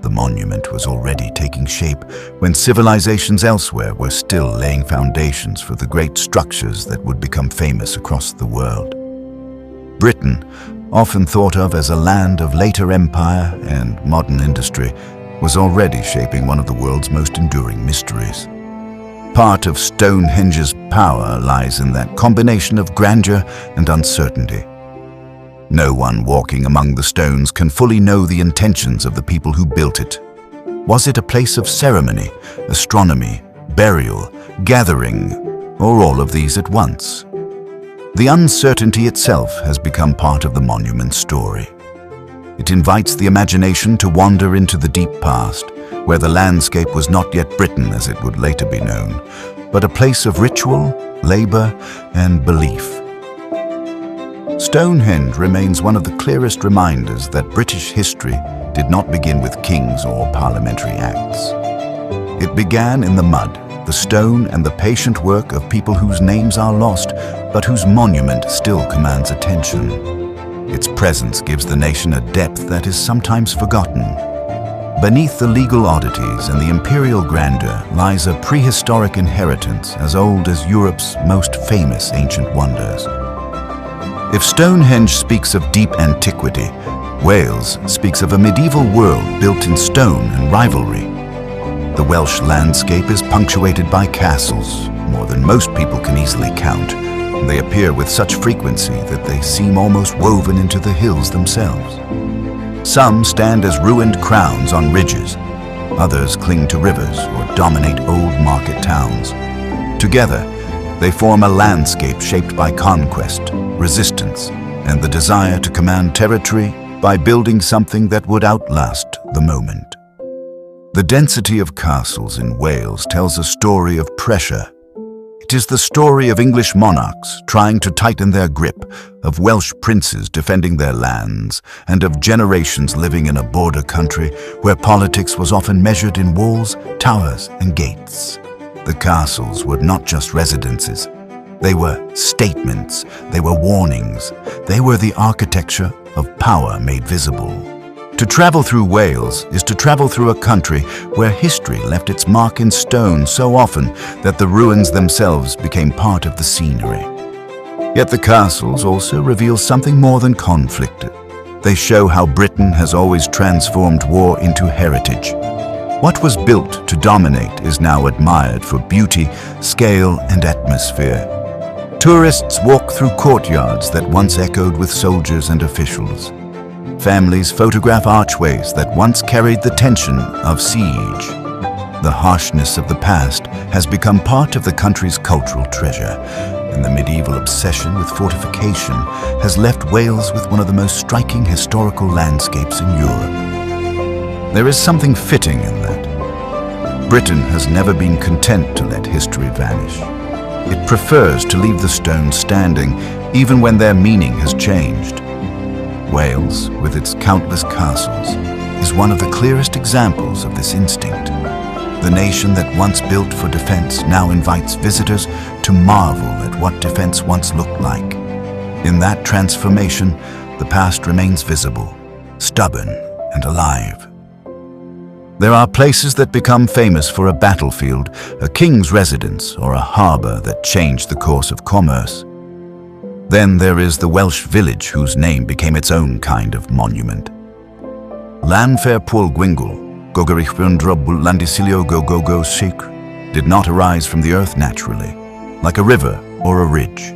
The monument was already taking shape when civilizations elsewhere were still laying foundations for the great structures that would become famous across the world. Britain, often thought of as a land of later empire and modern industry, was already shaping one of the world's most enduring mysteries. Part of Stonehenge's power lies in that combination of grandeur and uncertainty. No one walking among the stones can fully know the intentions of the people who built it. Was it a place of ceremony, astronomy, burial, gathering, or all of these at once? The uncertainty itself has become part of the monument's story. It invites the imagination to wander into the deep past, where the landscape was not yet Britain as it would later be known, but a place of ritual, labor, and belief. Stonehenge remains one of the clearest reminders that British history did not begin with kings or parliamentary acts. It began in the mud, the stone, and the patient work of people whose names are lost, but whose monument still commands attention. Its presence gives the nation a depth that is sometimes forgotten. Beneath the legal oddities and the imperial grandeur lies a prehistoric inheritance as old as Europe's most famous ancient wonders. If Stonehenge speaks of deep antiquity, Wales speaks of a medieval world built in stone and rivalry. The Welsh landscape is punctuated by castles, more than most people can easily count. They appear with such frequency that they seem almost woven into the hills themselves. Some stand as ruined crowns on ridges. Others cling to rivers or dominate old market towns. Together, they form a landscape shaped by conquest, resistance, and the desire to command territory by building something that would outlast the moment. The density of castles in Wales tells a story of pressure. It is the story of English monarchs trying to tighten their grip, of Welsh princes defending their lands, and of generations living in a border country where politics was often measured in walls, towers, and gates. The castles were not just residences. They were statements, they were warnings, they were the architecture of power made visible. To travel through Wales is to travel through a country where history left its mark in stone so often that the ruins themselves became part of the scenery. Yet the castles also reveal something more than conflict. They show how Britain has always transformed war into heritage. What was built to dominate is now admired for beauty, scale, and atmosphere. Tourists walk through courtyards that once echoed with soldiers and officials. Families photograph archways that once carried the tension of siege. The harshness of the past has become part of the country's cultural treasure, and the medieval obsession with fortification has left Wales with one of the most striking historical landscapes in Europe. There is something fitting in that. Britain has never been content to let history vanish. It prefers to leave the stones standing, even when their meaning has changed. Wales, with its countless castles, is one of the clearest examples of this instinct. The nation that once built for defense now invites visitors to marvel at what defense once looked like. In that transformation, the past remains visible, stubborn, and alive. There are places that become famous for a battlefield, a king's residence, or a harbor that changed the course of commerce. Then there is the Welsh village whose name became its own kind of monument. Llanfair Pwll Gwyngyll, Gogorichbundro Landicilio Gogogo Sheik, did not arise from the earth naturally, like a river or a ridge.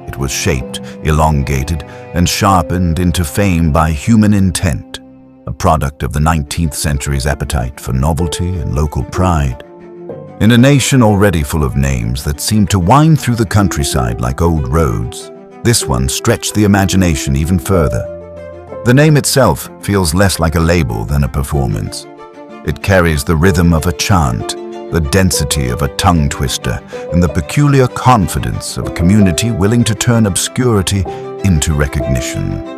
It was shaped, elongated, and sharpened into fame by human intent, a product of the 19th century's appetite for novelty and local pride. In a nation already full of names that seemed to wind through the countryside like old roads, this one stretched the imagination even further. The name itself feels less like a label than a performance. It carries the rhythm of a chant, the density of a tongue twister, and the peculiar confidence of a community willing to turn obscurity into recognition.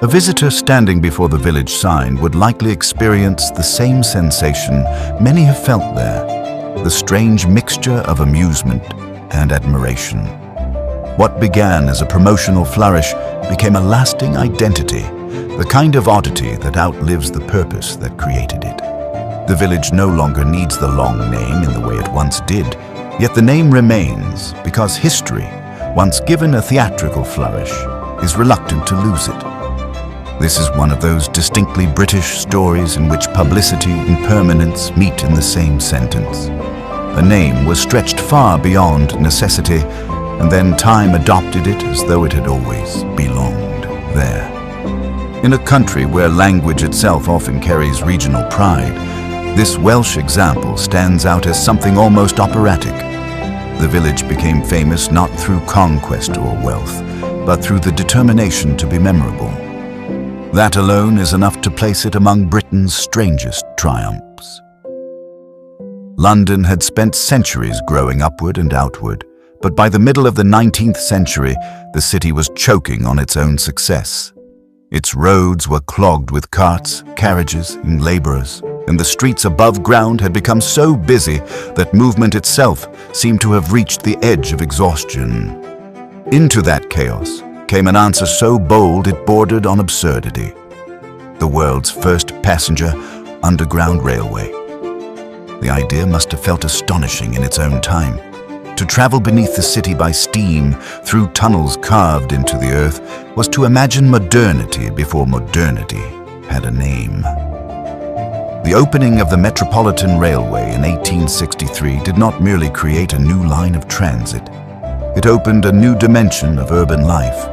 A visitor standing before the village sign would likely experience the same sensation many have felt there, the strange mixture of amusement and admiration. What began as a promotional flourish became a lasting identity, the kind of oddity that outlives the purpose that created it. The village no longer needs the long name in the way it once did, yet the name remains because history, once given a theatrical flourish, is reluctant to lose it. This is one of those distinctly British stories in which publicity and permanence meet in the same sentence. A name was stretched far beyond necessity, and then time adopted it as though it had always belonged there. In a country where language itself often carries regional pride, This Welsh example stands out as something almost operatic. The village became famous not through conquest or wealth, but through the determination to be memorable. That alone is enough to place it among Britain's strangest triumphs. London had spent centuries growing upward and outward, but by the middle of the 19th century, the city was choking on its own success. Its roads were clogged with carts, carriages, and laborers, and the streets above ground had become so busy that movement itself seemed to have reached the edge of exhaustion. Into that chaos came an answer so bold it bordered on absurdity: the world's first passenger underground railway. The idea must have felt astonishing in its own time. To travel beneath the city by steam, through tunnels carved into the earth, was to imagine modernity before modernity had a name. The opening of the Metropolitan Railway in 1863 did not merely create a new line of transit. It opened a new dimension of urban life.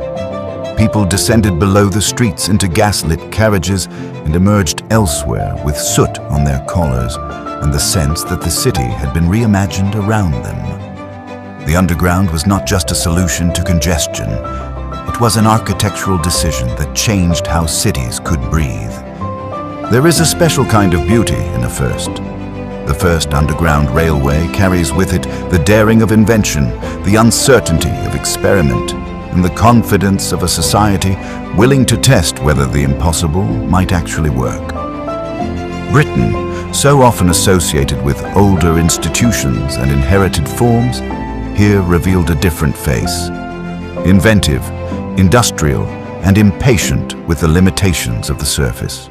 People descended below the streets into gaslit carriages and emerged elsewhere with soot on their collars and the sense that the city had been reimagined around them. The underground was not just a solution to congestion. It was an architectural decision that changed how cities could breathe. There is a special kind of beauty in a first. The first underground railway carries with it the daring of invention, the uncertainty of experiment, and the confidence of a society willing to test whether the impossible might actually work. Britain, so often associated with older institutions and inherited forms, here revealed a different face. Inventive, industrial, and impatient with the limitations of the surface.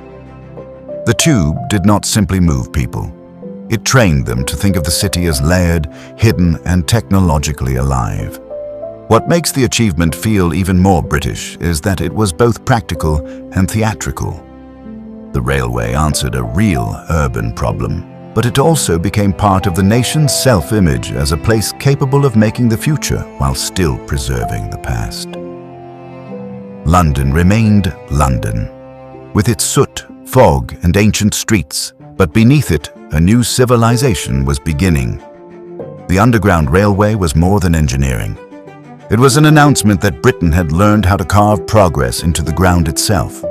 The tube did not simply move people. It trained them to think of the city as layered, hidden, and technologically alive. What makes the achievement feel even more British is that it was both practical and theatrical. The railway answered a real urban problem, but it also became part of the nation's self-image as a place capable of making the future while still preserving the past. London remained London, with its soot, fog, and ancient streets, but beneath it, a new civilization was beginning. The Underground Railway was more than engineering. It was an announcement that Britain had learned how to carve progress into the ground itself.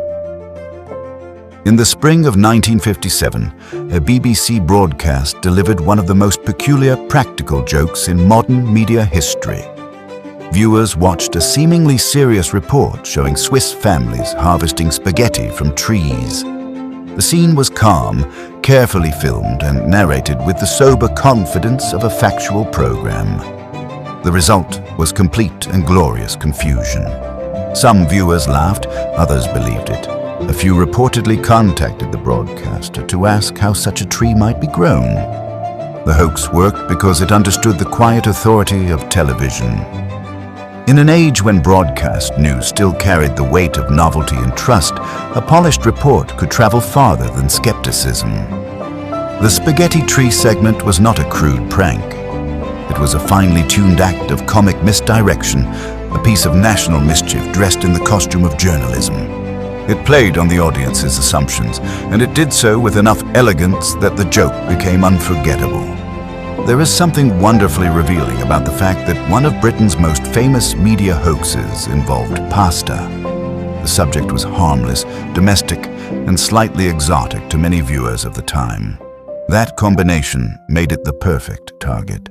In the spring of 1957, a BBC broadcast delivered one of the most peculiar practical jokes in modern media history. Viewers watched a seemingly serious report showing Swiss families harvesting spaghetti from trees. The scene was calm, carefully filmed, and narrated with the sober confidence of a factual program. The result was complete and glorious confusion. Some viewers laughed, others believed it. A few reportedly contacted the broadcaster to ask how such a tree might be grown. The hoax worked because it understood the quiet authority of television. In an age when broadcast news still carried the weight of novelty and trust, a polished report could travel farther than skepticism. The spaghetti tree segment was not a crude prank. It was a finely tuned act of comic misdirection, a piece of national mischief dressed in the costume of journalism. It played on the audience's assumptions, and it did so with enough elegance that the joke became unforgettable. There is something wonderfully revealing about the fact that one of Britain's most famous media hoaxes involved pasta. The subject was harmless, domestic, and slightly exotic to many viewers of the time. That combination made it the perfect target.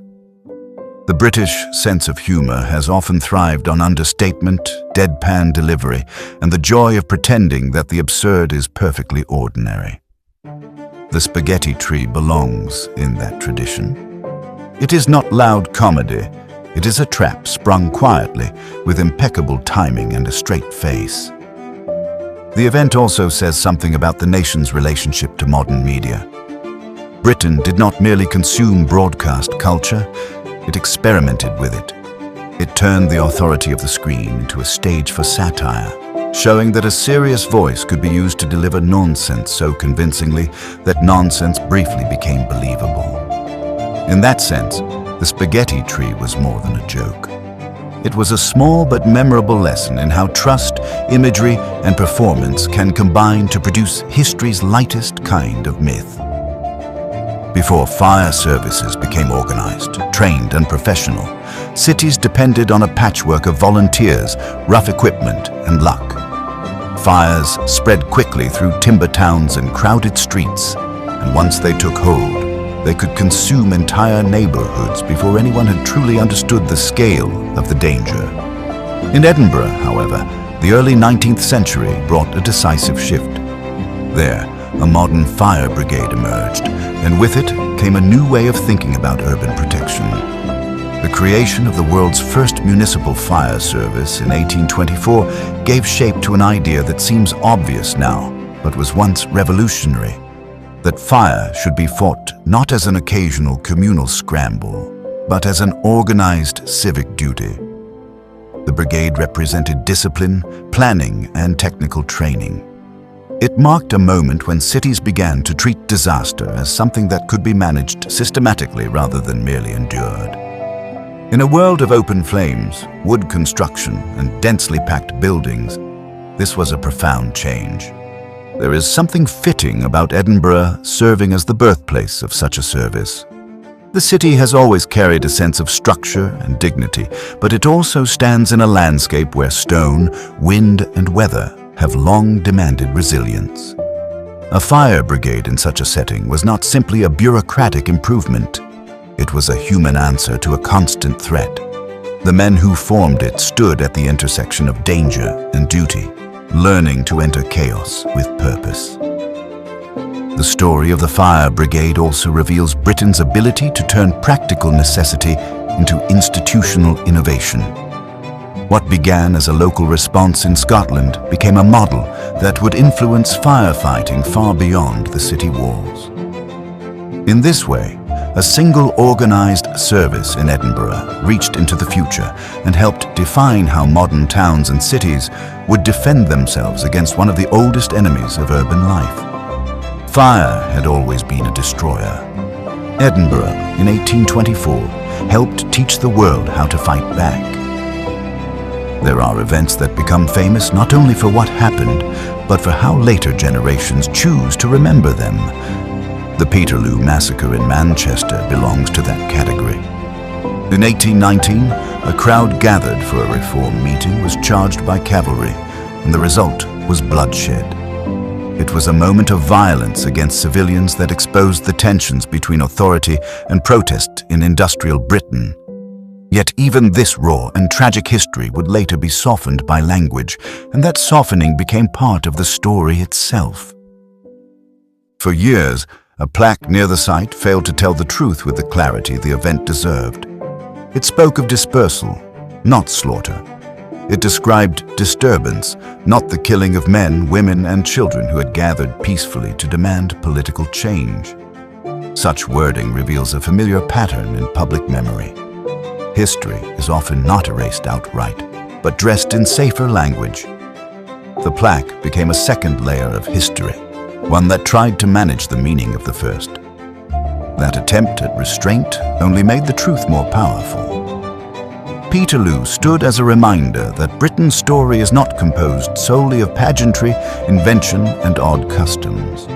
The British sense of humor has often thrived on understatement, deadpan delivery, and the joy of pretending that the absurd is perfectly ordinary. The spaghetti tree belongs in that tradition. It is not loud comedy. It is a trap sprung quietly, with impeccable timing and a straight face. The event also says something about the nation's relationship to modern media. Britain did not merely consume broadcast culture, it experimented with it. It turned the authority of the screen into a stage for satire, showing that a serious voice could be used to deliver nonsense so convincingly that nonsense briefly became believable. In that sense, the spaghetti tree was more than a joke. It was a small but memorable lesson in how trust, imagery, and performance can combine to produce history's lightest kind of myth. Before fire services became organized, trained, and professional, cities depended on a patchwork of volunteers, rough equipment, and luck. Fires spread quickly through timber towns and crowded streets, and once they took hold, they could consume entire neighborhoods before anyone had truly understood the scale of the danger. In Edinburgh, however, the early 19th century brought a decisive shift. There, a modern fire brigade emerged, and with it came a new way of thinking about urban protection. The creation of the world's first municipal fire service in 1824 gave shape to an idea that seems obvious now, but was once revolutionary: that fire should be fought not as an occasional communal scramble, but as an organized civic duty. The brigade represented discipline, planning, and technical training. It marked a moment when cities began to treat disaster as something that could be managed systematically rather than merely endured. In a world of open flames, wood construction, and densely packed buildings, this was a profound change. There is something fitting about Edinburgh serving as the birthplace of such a service. The city has always carried a sense of structure and dignity, but it also stands in a landscape where stone, wind, and weather have long demanded resilience. A fire brigade in such a setting was not simply a bureaucratic improvement. It was a human answer to a constant threat. The men who formed it stood at the intersection of danger and duty, learning to enter chaos with purpose. The story of the fire brigade also reveals Britain's ability to turn practical necessity into institutional innovation. What began as a local response in Scotland became a model that would influence firefighting far beyond the city walls. In this way, a single organized service in Edinburgh reached into the future and helped define how modern towns and cities would defend themselves against one of the oldest enemies of urban life. Fire had always been a destroyer. Edinburgh, in 1824, helped teach the world how to fight back. There are events that become famous not only for what happened, but for how later generations choose to remember them. The Peterloo Massacre in Manchester belongs to that category. In 1819, a crowd gathered for a reform meeting was charged by cavalry, and the result was bloodshed. It was a moment of violence against civilians that exposed the tensions between authority and protest in industrial Britain. Yet even this raw and tragic history would later be softened by language, and that softening became part of the story itself. For years, a plaque near the site failed to tell the truth with the clarity the event deserved. It spoke of dispersal, not slaughter. It described disturbance, not the killing of men, women, and children who had gathered peacefully to demand political change. Such wording reveals a familiar pattern in public memory. History is often not erased outright, but dressed in safer language. The plaque became a second layer of history, one that tried to manage the meaning of the first. That attempt at restraint only made the truth more powerful. Peterloo stood as a reminder that Britain's story is not composed solely of pageantry, invention, and odd customs.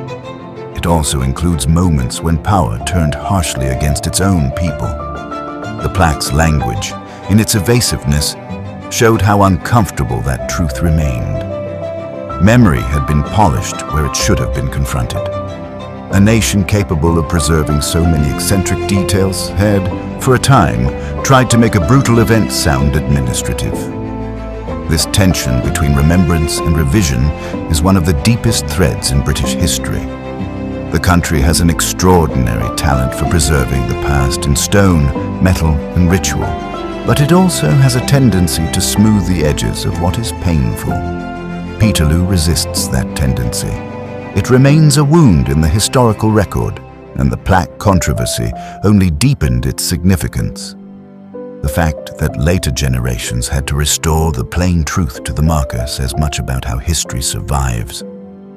It also includes moments when power turned harshly against its own people. The plaque's language, in its evasiveness, showed how uncomfortable that truth remained. Memory had been polished where it should have been confronted. A nation capable of preserving so many eccentric details had, for a time, tried to make a brutal event sound administrative. This tension between remembrance and revision is one of the deepest threads in British history. The country has an extraordinary talent for preserving the past in stone, metal, and ritual, but it also has a tendency to smooth the edges of what is painful. Peterloo resists that tendency. It remains a wound in the historical record, and the plaque controversy only deepened its significance. The fact that later generations had to restore the plain truth to the marker says much about how history survives,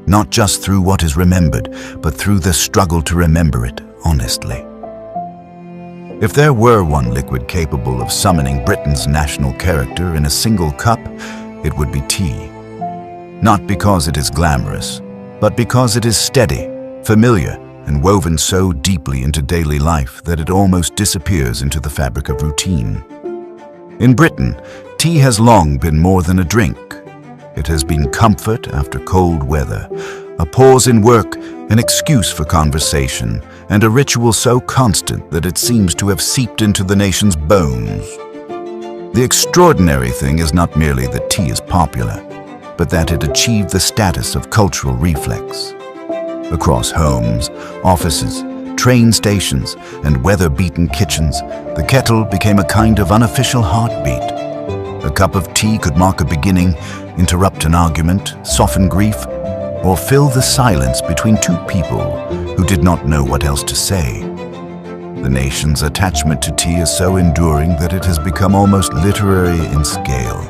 not just through what is remembered, but through the struggle to remember it honestly. If there were one liquid capable of summoning Britain's national character in a single cup, it would be tea. Not because it is glamorous, but because it is steady, familiar, and woven so deeply into daily life that it almost disappears into the fabric of routine. In Britain, tea has long been more than a drink. It has been comfort after cold weather, a pause in work, an excuse for conversation, and a ritual so constant that it seems to have seeped into the nation's bones. The extraordinary thing is not merely that tea is popular, but that it achieved the status of cultural reflex. Across homes, offices, train stations, and weather-beaten kitchens, the kettle became a kind of unofficial heartbeat. A cup of tea could mark a beginning, interrupt an argument, soften grief, or fill the silence between two people who did not know what else to say. The nation's attachment to tea is so enduring that it has become almost literary in scale.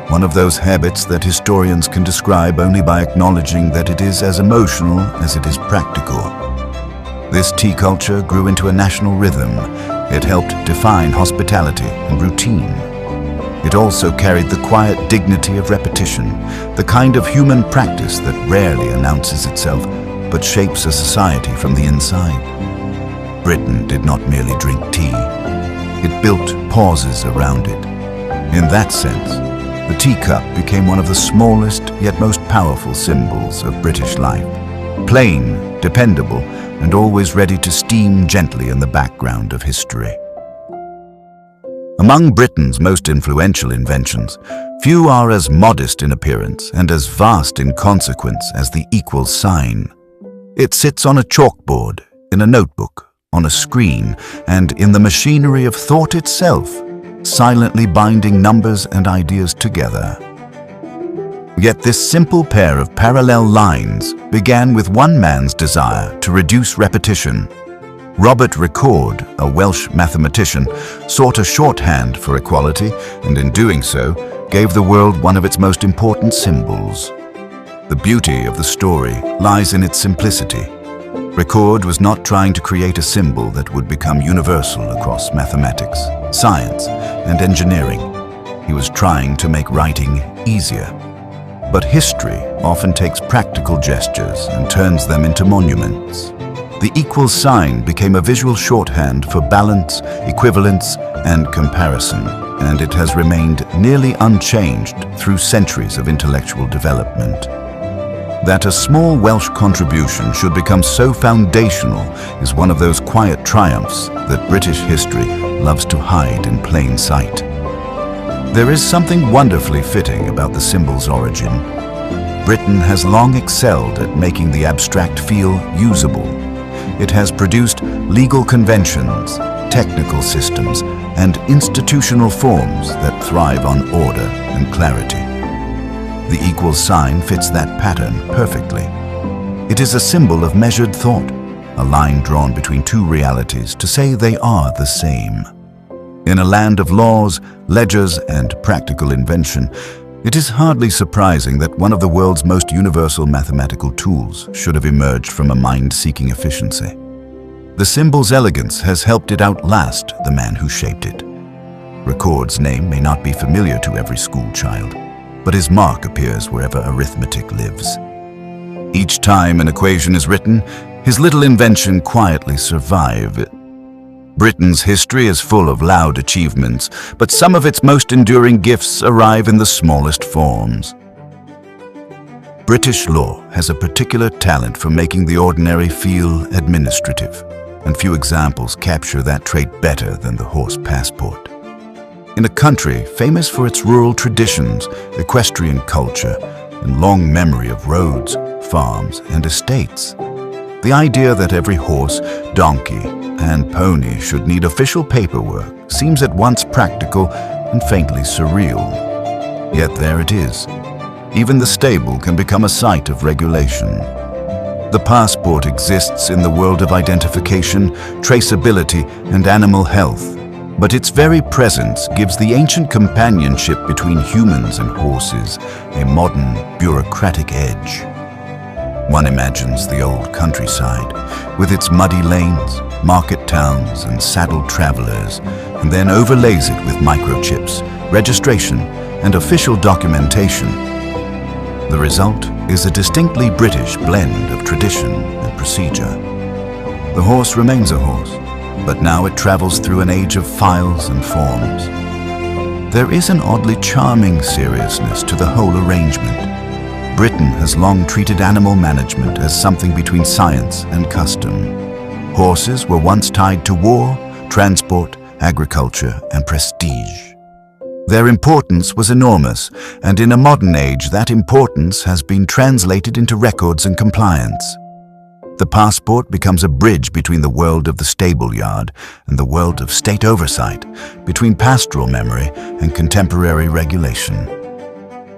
One of those habits that historians can describe only by acknowledging that it is as emotional as it is practical. This tea culture grew into a national rhythm. It helped define hospitality and routine. It also carried the quiet dignity of repetition, the kind of human practice that rarely announces itself, but shapes a society from the inside. Britain did not merely drink tea. It built pauses around it. In that sense, the teacup became one of the smallest yet most powerful symbols of British life. Plain, dependable, and always ready to steam gently in the background of history. Among Britain's most influential inventions, few are as modest in appearance and as vast in consequence as the equal sign. It sits on a chalkboard, in a notebook, on a screen, and in the machinery of thought itself, silently binding numbers and ideas together. Yet this simple pair of parallel lines began with one man's desire to reduce repetition. Robert Record, a Welsh mathematician, sought a shorthand for equality, and in doing so, gave the world one of its most important symbols. The beauty of the story lies in its simplicity. Record was not trying to create a symbol that would become universal across mathematics, science, and engineering. He was trying to make writing easier. But history often takes practical gestures and turns them into monuments. The equal sign became a visual shorthand for balance, equivalence, and comparison, and it has remained nearly unchanged through centuries of intellectual development. That a small Welsh contribution should become so foundational is one of those quiet triumphs that British history loves to hide in plain sight. There is something wonderfully fitting about the symbol's origin. Britain has long excelled at making the abstract feel usable. It has produced legal conventions, technical systems, and institutional forms that thrive on order and clarity. The equal sign fits that pattern perfectly. It is a symbol of measured thought, a line drawn between two realities to say they are the same. In a land of laws, ledgers, and practical invention, it is hardly surprising that one of the world's most universal mathematical tools should have emerged from a mind seeking efficiency. The symbol's elegance has helped it outlast the man who shaped it. Record's name may not be familiar to every school child, but his mark appears wherever arithmetic lives. Each time an equation is written, his little invention quietly survives. Britain's history is full of loud achievements, but some of its most enduring gifts arrive in the smallest forms. British law has a particular talent for making the ordinary feel administrative, and few examples capture that trait better than the horse passport. In a country famous for its rural traditions, equestrian culture, and long memory of roads, farms, and estates, the idea that every horse, donkey, and pony should need official paperwork seems at once practical and faintly surreal. Yet there it is. Even the stable can become a site of regulation. The passport exists in the world of identification, traceability, and animal health, but its very presence gives the ancient companionship between humans and horses a modern, bureaucratic edge. One imagines the old countryside, with its muddy lanes, market towns, and saddled travelers, and then overlays it with microchips, registration, and official documentation. The result is a distinctly British blend of tradition and procedure. The horse remains a horse, but now it travels through an age of files and forms. There is an oddly charming seriousness to the whole arrangement. Britain has long treated animal management as something between science and custom. Horses were once tied to war, transport, agriculture, and prestige. Their importance was enormous, and in a modern age that importance has been translated into records and compliance. The passport becomes a bridge between the world of the stable yard and the world of state oversight, between pastoral memory and contemporary regulation.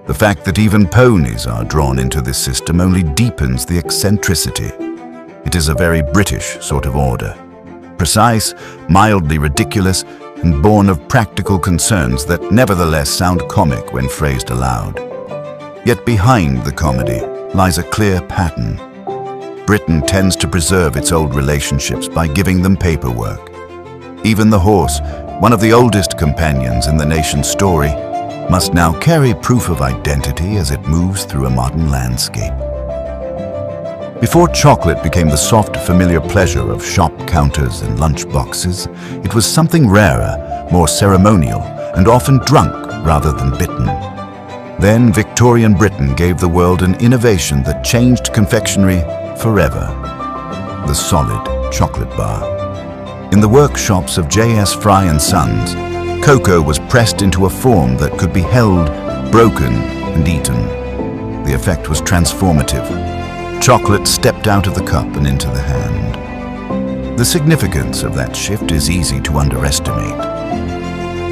The fact that even ponies are drawn into this system only deepens the eccentricity. It is a very British sort of order. Precise, mildly ridiculous, and born of practical concerns that nevertheless sound comic when phrased aloud. Yet behind the comedy lies a clear pattern. Britain tends to preserve its old relationships by giving them paperwork. Even the horse, one of the oldest companions in the nation's story, must now carry proof of identity as it moves through a modern landscape. Before chocolate became the soft, familiar pleasure of shop counters and lunch boxes, it was something rarer, more ceremonial, and often drunk rather than bitten. Then Victorian Britain gave the world an innovation that changed confectionery forever: the solid chocolate bar. In the workshops of J.S. Fry and Sons, cocoa was pressed into a form that could be held, broken, and eaten. The effect was transformative. Chocolate stepped out of the cup and into the hand. The significance of that shift is easy to underestimate.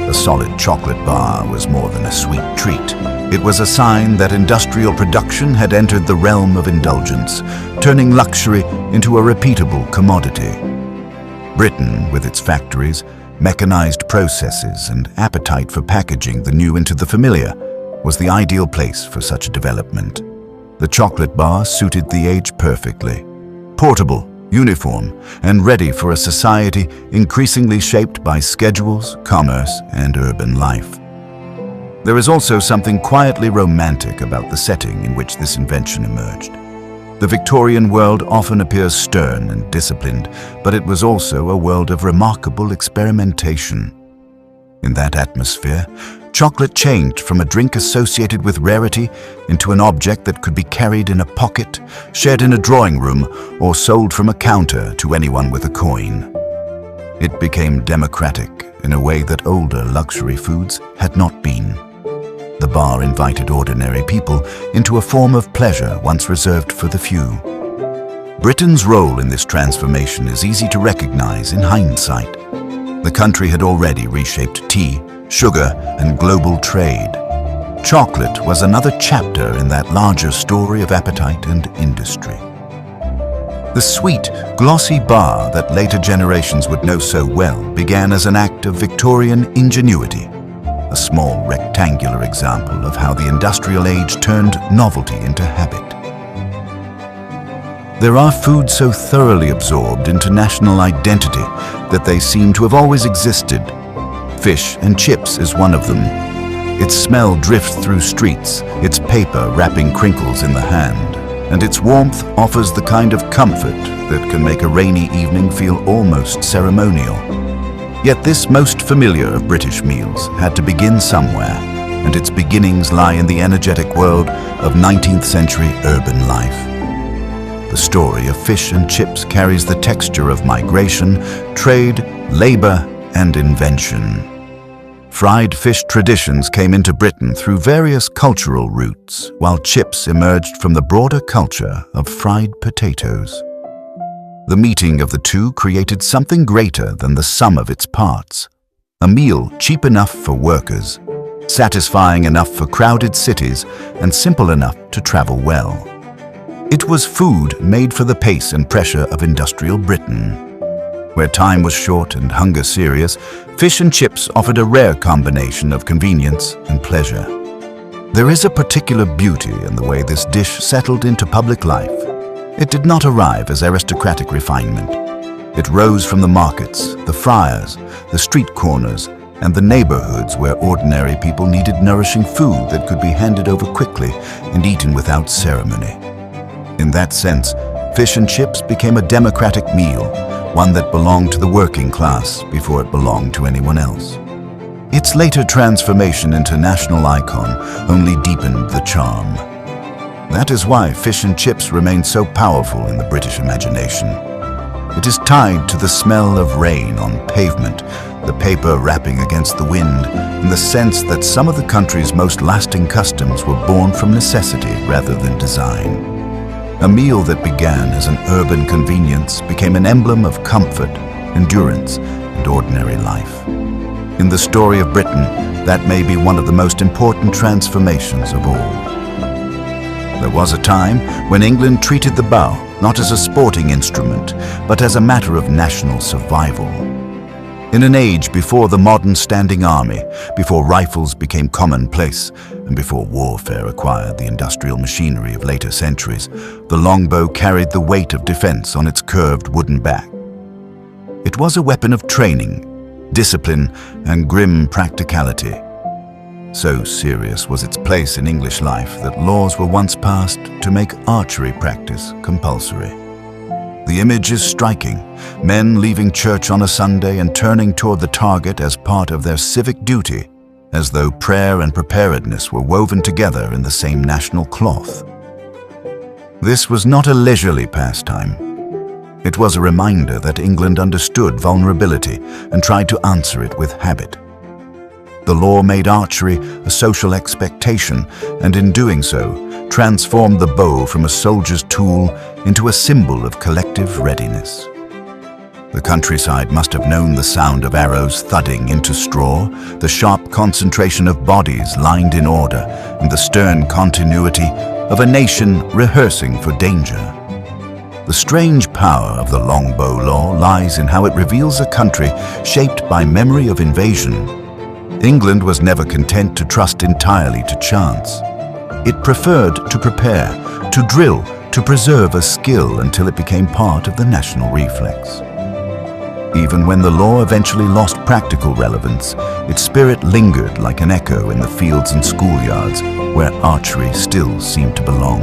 The solid chocolate bar was more than a sweet treat. It was a sign that industrial production had entered the realm of indulgence, turning luxury into a repeatable commodity. Britain, with its factories, mechanized processes, and appetite for packaging the new into the familiar, was the ideal place for such a development. The chocolate bar suited the age perfectly. Portable, uniform, and ready for a society increasingly shaped by schedules, commerce, and urban life. There is also something quietly romantic about the setting in which this invention emerged. The Victorian world often appears stern and disciplined, but it was also a world of remarkable experimentation. In that atmosphere, chocolate changed from a drink associated with rarity into an object that could be carried in a pocket, shared in a drawing room, or sold from a counter to anyone with a coin. It became democratic in a way that older luxury foods had not been. The bar invited ordinary people into a form of pleasure once reserved for the few. Britain's role in this transformation is easy to recognize in hindsight. The country had already reshaped tea, sugar, and global trade. Chocolate was another chapter in that larger story of appetite and industry. The sweet, glossy bar that later generations would know so well began as an act of Victorian ingenuity, a small rectangular example of how the industrial age turned novelty into habit. There are foods so thoroughly absorbed into national identity that they seem to have always existed. Fish and chips is one of them. Its smell drifts through streets, its paper wrapping crinkles in the hand, and its warmth offers the kind of comfort that can make a rainy evening feel almost ceremonial. Yet this most familiar of British meals had to begin somewhere, and its beginnings lie in the energetic world of 19th century urban life. The story of fish and chips carries the texture of migration, trade, labor, and invention. Fried fish traditions came into Britain through various cultural routes, while chips emerged from the broader culture of fried potatoes. The meeting of the two created something greater than the sum of its parts. A meal cheap enough for workers, satisfying enough for crowded cities, and simple enough to travel well. It was food made for the pace and pressure of industrial Britain. Where time was short and hunger serious, fish and chips offered a rare combination of convenience and pleasure. There is a particular beauty in the way this dish settled into public life. It did not arrive as aristocratic refinement. It rose from the markets, the friars, the street corners, and the neighborhoods where ordinary people needed nourishing food that could be handed over quickly and eaten without ceremony. In that sense, fish and chips became a democratic meal, one that belonged to the working class before it belonged to anyone else. Its later transformation into national icon only deepened the charm. That is why fish and chips remain so powerful in the British imagination. It is tied to the smell of rain on pavement, the paper rapping against the wind, and the sense that some of the country's most lasting customs were born from necessity rather than design. A meal that began as an urban convenience became an emblem of comfort, endurance, and ordinary life. In the story of Britain, that may be one of the most important transformations of all. There was a time when England treated the bow not as a sporting instrument, but as a matter of national survival. In an age before the modern standing army, before rifles became commonplace, and before warfare acquired the industrial machinery of later centuries, the longbow carried the weight of defense on its curved wooden back. It was a weapon of training, discipline, and grim practicality. So serious was its place in English life that laws were once passed to make archery practice compulsory. The image is striking, men leaving church on a Sunday and turning toward the target as part of their civic duty, as though prayer and preparedness were woven together in the same national cloth. This was not a leisurely pastime. It was a reminder that England understood vulnerability and tried to answer it with habit. The law made archery a social expectation, and in doing so, transformed the bow from a soldier's tool into a symbol of collective readiness. The countryside must have known the sound of arrows thudding into straw, the sharp concentration of bodies lined in order, and the stern continuity of a nation rehearsing for danger. The strange power of the longbow law lies in how it reveals a country shaped by memory of invasion. England was never content to trust entirely to chance. It preferred to prepare, to drill, to preserve a skill until it became part of the national reflex. Even when the law eventually lost practical relevance, its spirit lingered like an echo in the fields and schoolyards where archery still seemed to belong.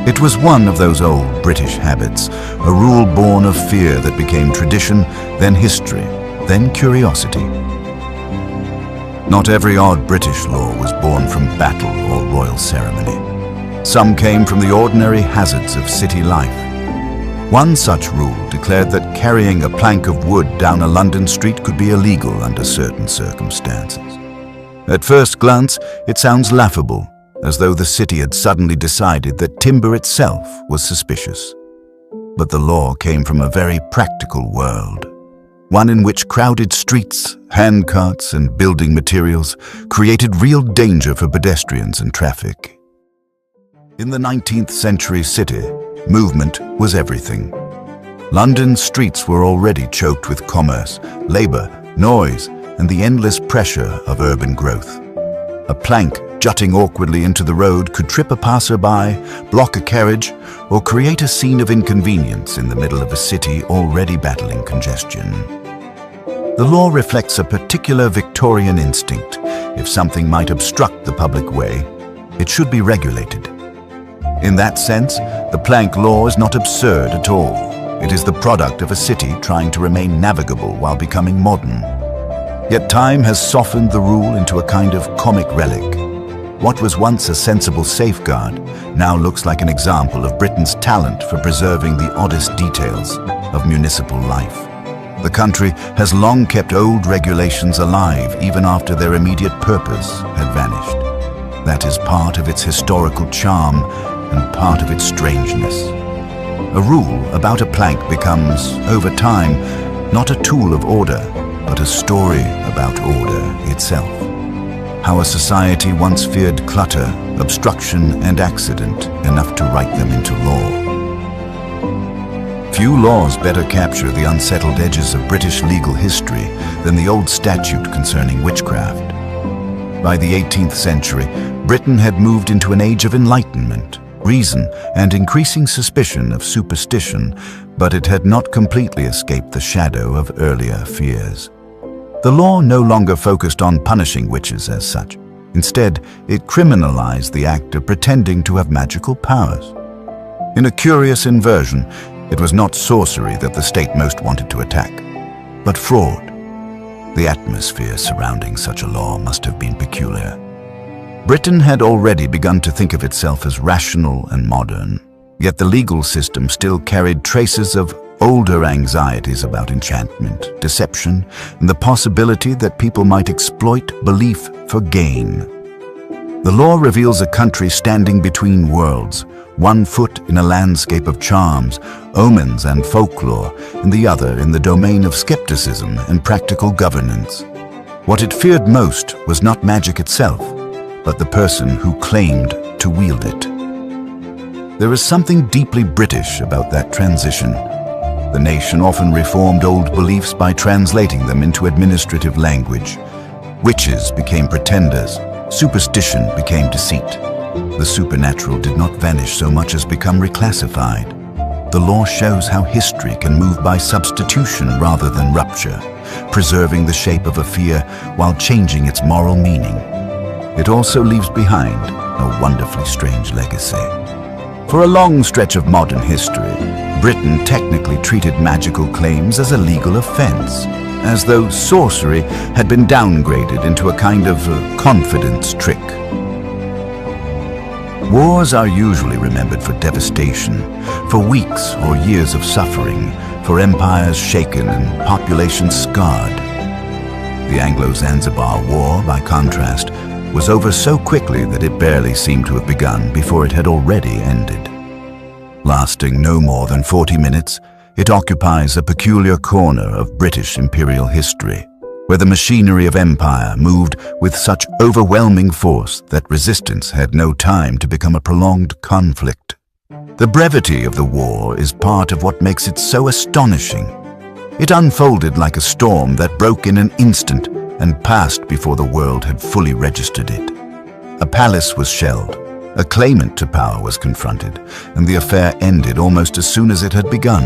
It was one of those old British habits, a rule born of fear that became tradition, then history, then curiosity. Not every odd British law was born from battle or royal ceremony. Some came from the ordinary hazards of city life. One such rule declared that carrying a plank of wood down a London street could be illegal under certain circumstances. At first glance, it sounds laughable, as though the city had suddenly decided that timber itself was suspicious. But the law came from a very practical world, one in which crowded streets, handcarts, and building materials created real danger for pedestrians and traffic. In the 19th century city, movement was everything. London's streets were already choked with commerce, labor, noise, and the endless pressure of urban growth. A plank jutting awkwardly into the road could trip a passerby, block a carriage, or create a scene of inconvenience in the middle of a city already battling congestion. The law reflects a particular Victorian instinct. If something might obstruct the public way, it should be regulated. In that sense, the plank law is not absurd at all. It is the product of a city trying to remain navigable while becoming modern. Yet time has softened the rule into a kind of comic relic. What was once a sensible safeguard now looks like an example of Britain's talent for preserving the oddest details of municipal life. The country has long kept old regulations alive even after their immediate purpose had vanished. That is part of its historical charm and part of its strangeness. A rule about a plank becomes, over time, not a tool of order, but a story about order itself. How a society once feared clutter, obstruction, and accident enough to write them into law. Few laws better capture the unsettled edges of British legal history than the old statute concerning witchcraft. By the 18th century, Britain had moved into an age of enlightenment, reason, and increasing suspicion of superstition, but it had not completely escaped the shadow of earlier fears. The law no longer focused on punishing witches as such. Instead, it criminalized the act of pretending to have magical powers. In a curious inversion, It was not sorcery that the state most wanted to attack, but fraud. The atmosphere surrounding such a law must have been peculiar. Britain had already begun to think of itself as rational and modern, yet the legal system still carried traces of older anxieties about enchantment, deception, and the possibility that people might exploit belief for gain. The law reveals a country standing between worlds, one foot in a landscape of charms, omens, and folklore, and the other in the domain of skepticism and practical governance. What it feared most was not magic itself, but the person who claimed to wield it. There is something deeply British about that transition. The nation often reformed old beliefs by translating them into administrative language. Witches became pretenders. Superstition became deceit. The supernatural did not vanish so much as become reclassified. The law shows how history can move by substitution rather than rupture, preserving the shape of a fear while changing its moral meaning. It also leaves behind a wonderfully strange legacy. For a long stretch of modern history, Britain technically treated magical claims as a legal offense, as though sorcery had been downgraded into a kind of confidence trick. Wars are usually remembered for devastation, for weeks or years of suffering, for empires shaken and populations scarred. The Anglo-Zanzibar War, by contrast, was over so quickly that it barely seemed to have begun before it had already ended. Lasting no more than 40 minutes, it occupies a peculiar corner of British imperial history, where the machinery of empire moved with such overwhelming force that resistance had no time to become a prolonged conflict. The brevity of the war is part of what makes it so astonishing. It unfolded like a storm that broke in an instant and passed before the world had fully registered it. A palace was shelled, a claimant to power was confronted, and the affair ended almost as soon as it had begun.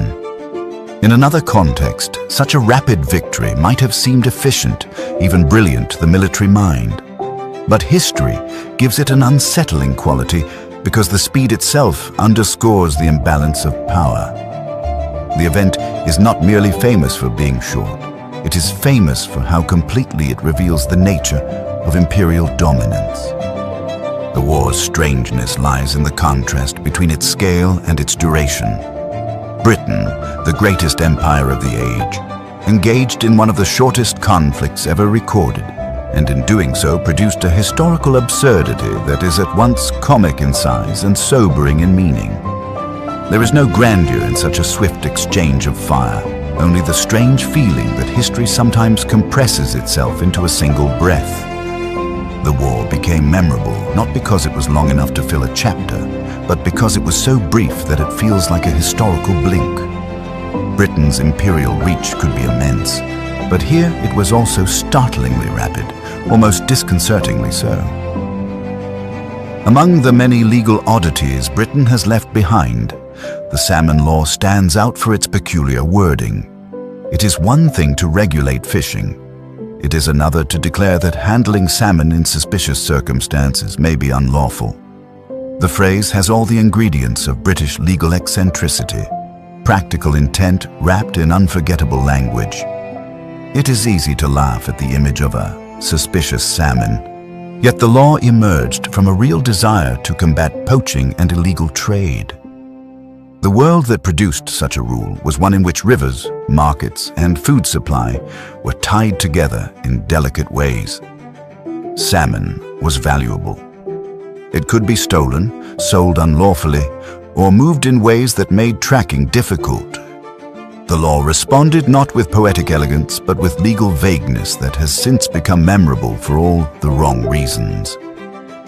In another context, such a rapid victory might have seemed efficient, even brilliant to the military mind. But history gives it an unsettling quality because the speed itself underscores the imbalance of power. The event is not merely famous for being short. It is famous for how completely it reveals the nature of imperial dominance. The war's strangeness lies in the contrast between its scale and its duration. Britain, the greatest empire of the age, engaged in one of the shortest conflicts ever recorded, and in doing so produced a historical absurdity that is at once comic in size and sobering in meaning. There is no grandeur in such a swift exchange of fire, only the strange feeling that history sometimes compresses itself into a single breath. The war became memorable not because it was long enough to fill a chapter, but because it was so brief that it feels like a historical blink. Britain's imperial reach could be immense, but here it was also startlingly rapid, almost disconcertingly so. Among the many legal oddities Britain has left behind, the salmon law stands out for its peculiar wording. It is one thing to regulate fishing. It is another to declare that handling salmon in suspicious circumstances may be unlawful. The phrase has all the ingredients of British legal eccentricity, practical intent wrapped in unforgettable language. It is easy to laugh at the image of a suspicious salmon, yet the law emerged from a real desire to combat poaching and illegal trade. The world that produced such a rule was one in which rivers, markets, and food supply were tied together in delicate ways. Salmon was valuable. It could be stolen, sold unlawfully, or moved in ways that made tracking difficult. The law responded not with poetic elegance, but with legal vagueness that has since become memorable for all the wrong reasons.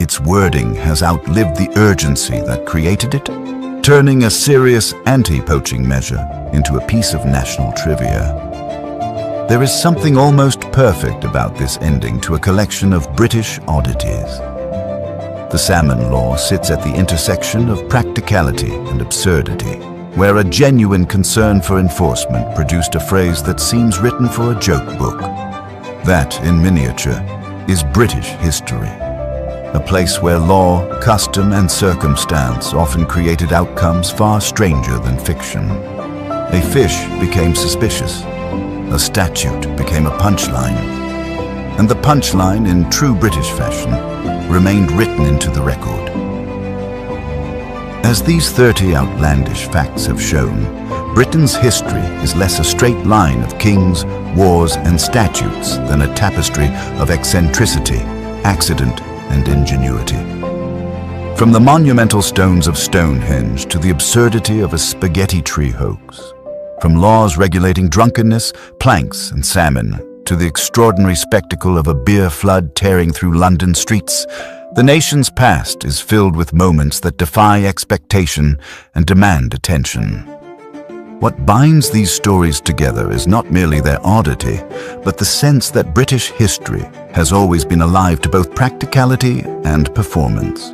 Its wording has outlived the urgency that created it, turning a serious anti-poaching measure into a piece of national trivia. There is something almost perfect about this ending to a collection of British oddities. The salmon law sits at the intersection of practicality and absurdity, where a genuine concern for enforcement produced a phrase that seems written for a joke book. That, in miniature, is British history. A place where law, custom, and circumstance often created outcomes far stranger than fiction. A fish became suspicious. A statute became a punchline. And the punchline, in true British fashion, remained written into the record. As these 30 outlandish facts have shown, Britain's history is less a straight line of kings, wars, and statutes than a tapestry of eccentricity, accident, and ingenuity. From the monumental stones of Stonehenge to the absurdity of a spaghetti tree hoax, from laws regulating drunkenness, planks, and salmon, to the extraordinary spectacle of a beer flood tearing through London streets, the nation's past is filled with moments that defy expectation and demand attention. What binds these stories together is not merely their oddity, but the sense that British history has always been alive to both practicality and performance.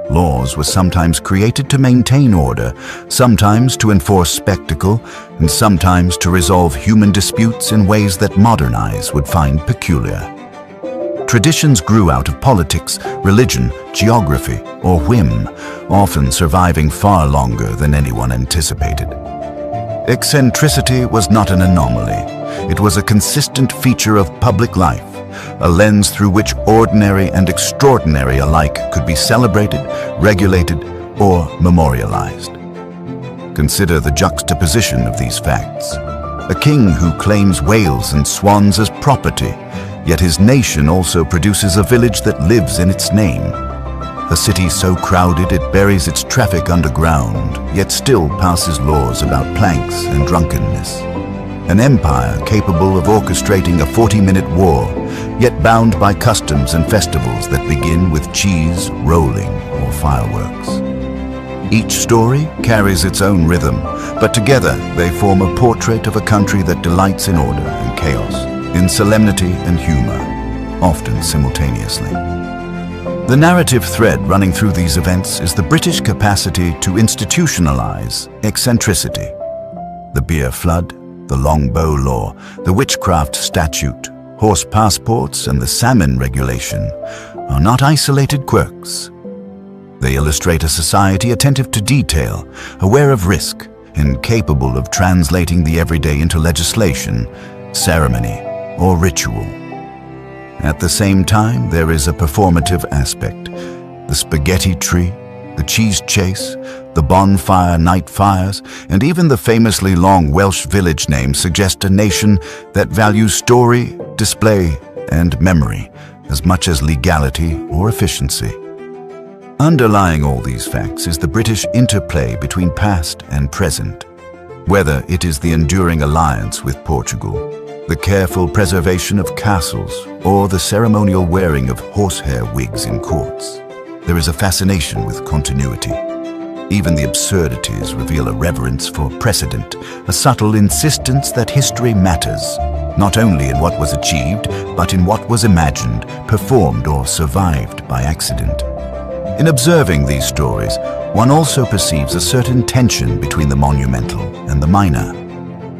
Laws were sometimes created to maintain order, sometimes to enforce spectacle, and sometimes to resolve human disputes in ways that modern eyes would find peculiar. Traditions grew out of politics, religion, geography, or whim, often surviving far longer than anyone anticipated. Eccentricity was not an anomaly. It was a consistent feature of public life, a lens through which ordinary and extraordinary alike could be celebrated, regulated, or memorialized. Consider the juxtaposition of these facts. A king who claims whales and swans as property, yet his nation also produces a village that lives in its name. A city so crowded it buries its traffic underground, yet still passes laws about planks and drunkenness. An empire capable of orchestrating a 40-minute war, yet bound by customs and festivals that begin with cheese, rolling, or fireworks. Each story carries its own rhythm, but together they form a portrait of a country that delights in order and chaos, in solemnity and humor, often simultaneously. The narrative thread running through these events is the British capacity to institutionalize eccentricity. The beer flood, the longbow law, the witchcraft statute, horse passports, and the salmon regulation are not isolated quirks. They illustrate a society attentive to detail, aware of risk, and capable of translating the everyday into legislation, ceremony, or ritual. At the same time, there is a performative aspect. The spaghetti tree, the cheese chase, the bonfire night fires, and even the famously long Welsh village name suggest a nation that values story, display, and memory as much as legality or efficiency. Underlying all these facts is the British interplay between past and present. Whether it is the enduring alliance with Portugal, the careful preservation of castles, or the ceremonial wearing of horsehair wigs in courts, there is a fascination with continuity. Even the absurdities reveal a reverence for precedent, a subtle insistence that history matters, not only in what was achieved, but in what was imagined, performed, or survived by accident. In observing these stories, one also perceives a certain tension between the monumental and the minor.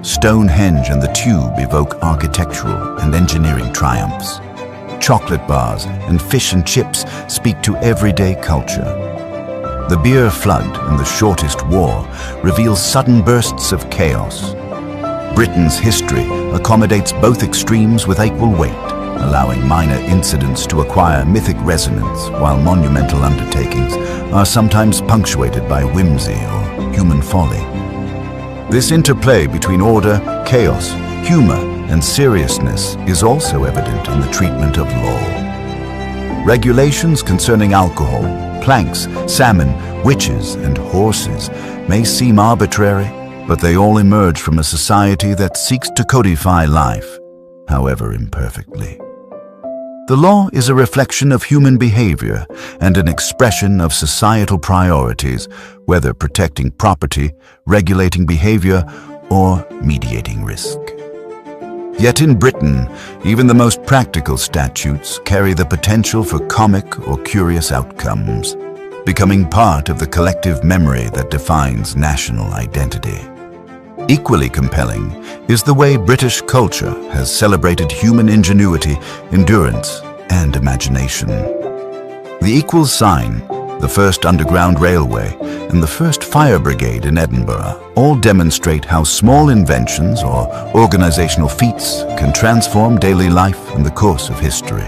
Stonehenge and the Tube evoke architectural and engineering triumphs. Chocolate bars and fish and chips speak to everyday culture. The beer flood and the shortest war reveal sudden bursts of chaos. Britain's history accommodates both extremes with equal weight, allowing minor incidents to acquire mythic resonance, while monumental undertakings are sometimes punctuated by whimsy or human folly. This interplay between order, chaos, humor, and seriousness is also evident in the treatment of law. Regulations concerning alcohol, planks, salmon, witches, and horses may seem arbitrary, but they all emerge from a society that seeks to codify life, however imperfectly. The law is a reflection of human behavior and an expression of societal priorities, whether protecting property, regulating behavior, or mediating risk. Yet in Britain, even the most practical statutes carry the potential for comic or curious outcomes, becoming part of the collective memory that defines national identity. Equally compelling is the way British culture has celebrated human ingenuity, endurance, and imagination. The equal sign, the first underground railway, and the first fire brigade in Edinburgh all demonstrate how small inventions or organizational feats can transform daily life and the course of history.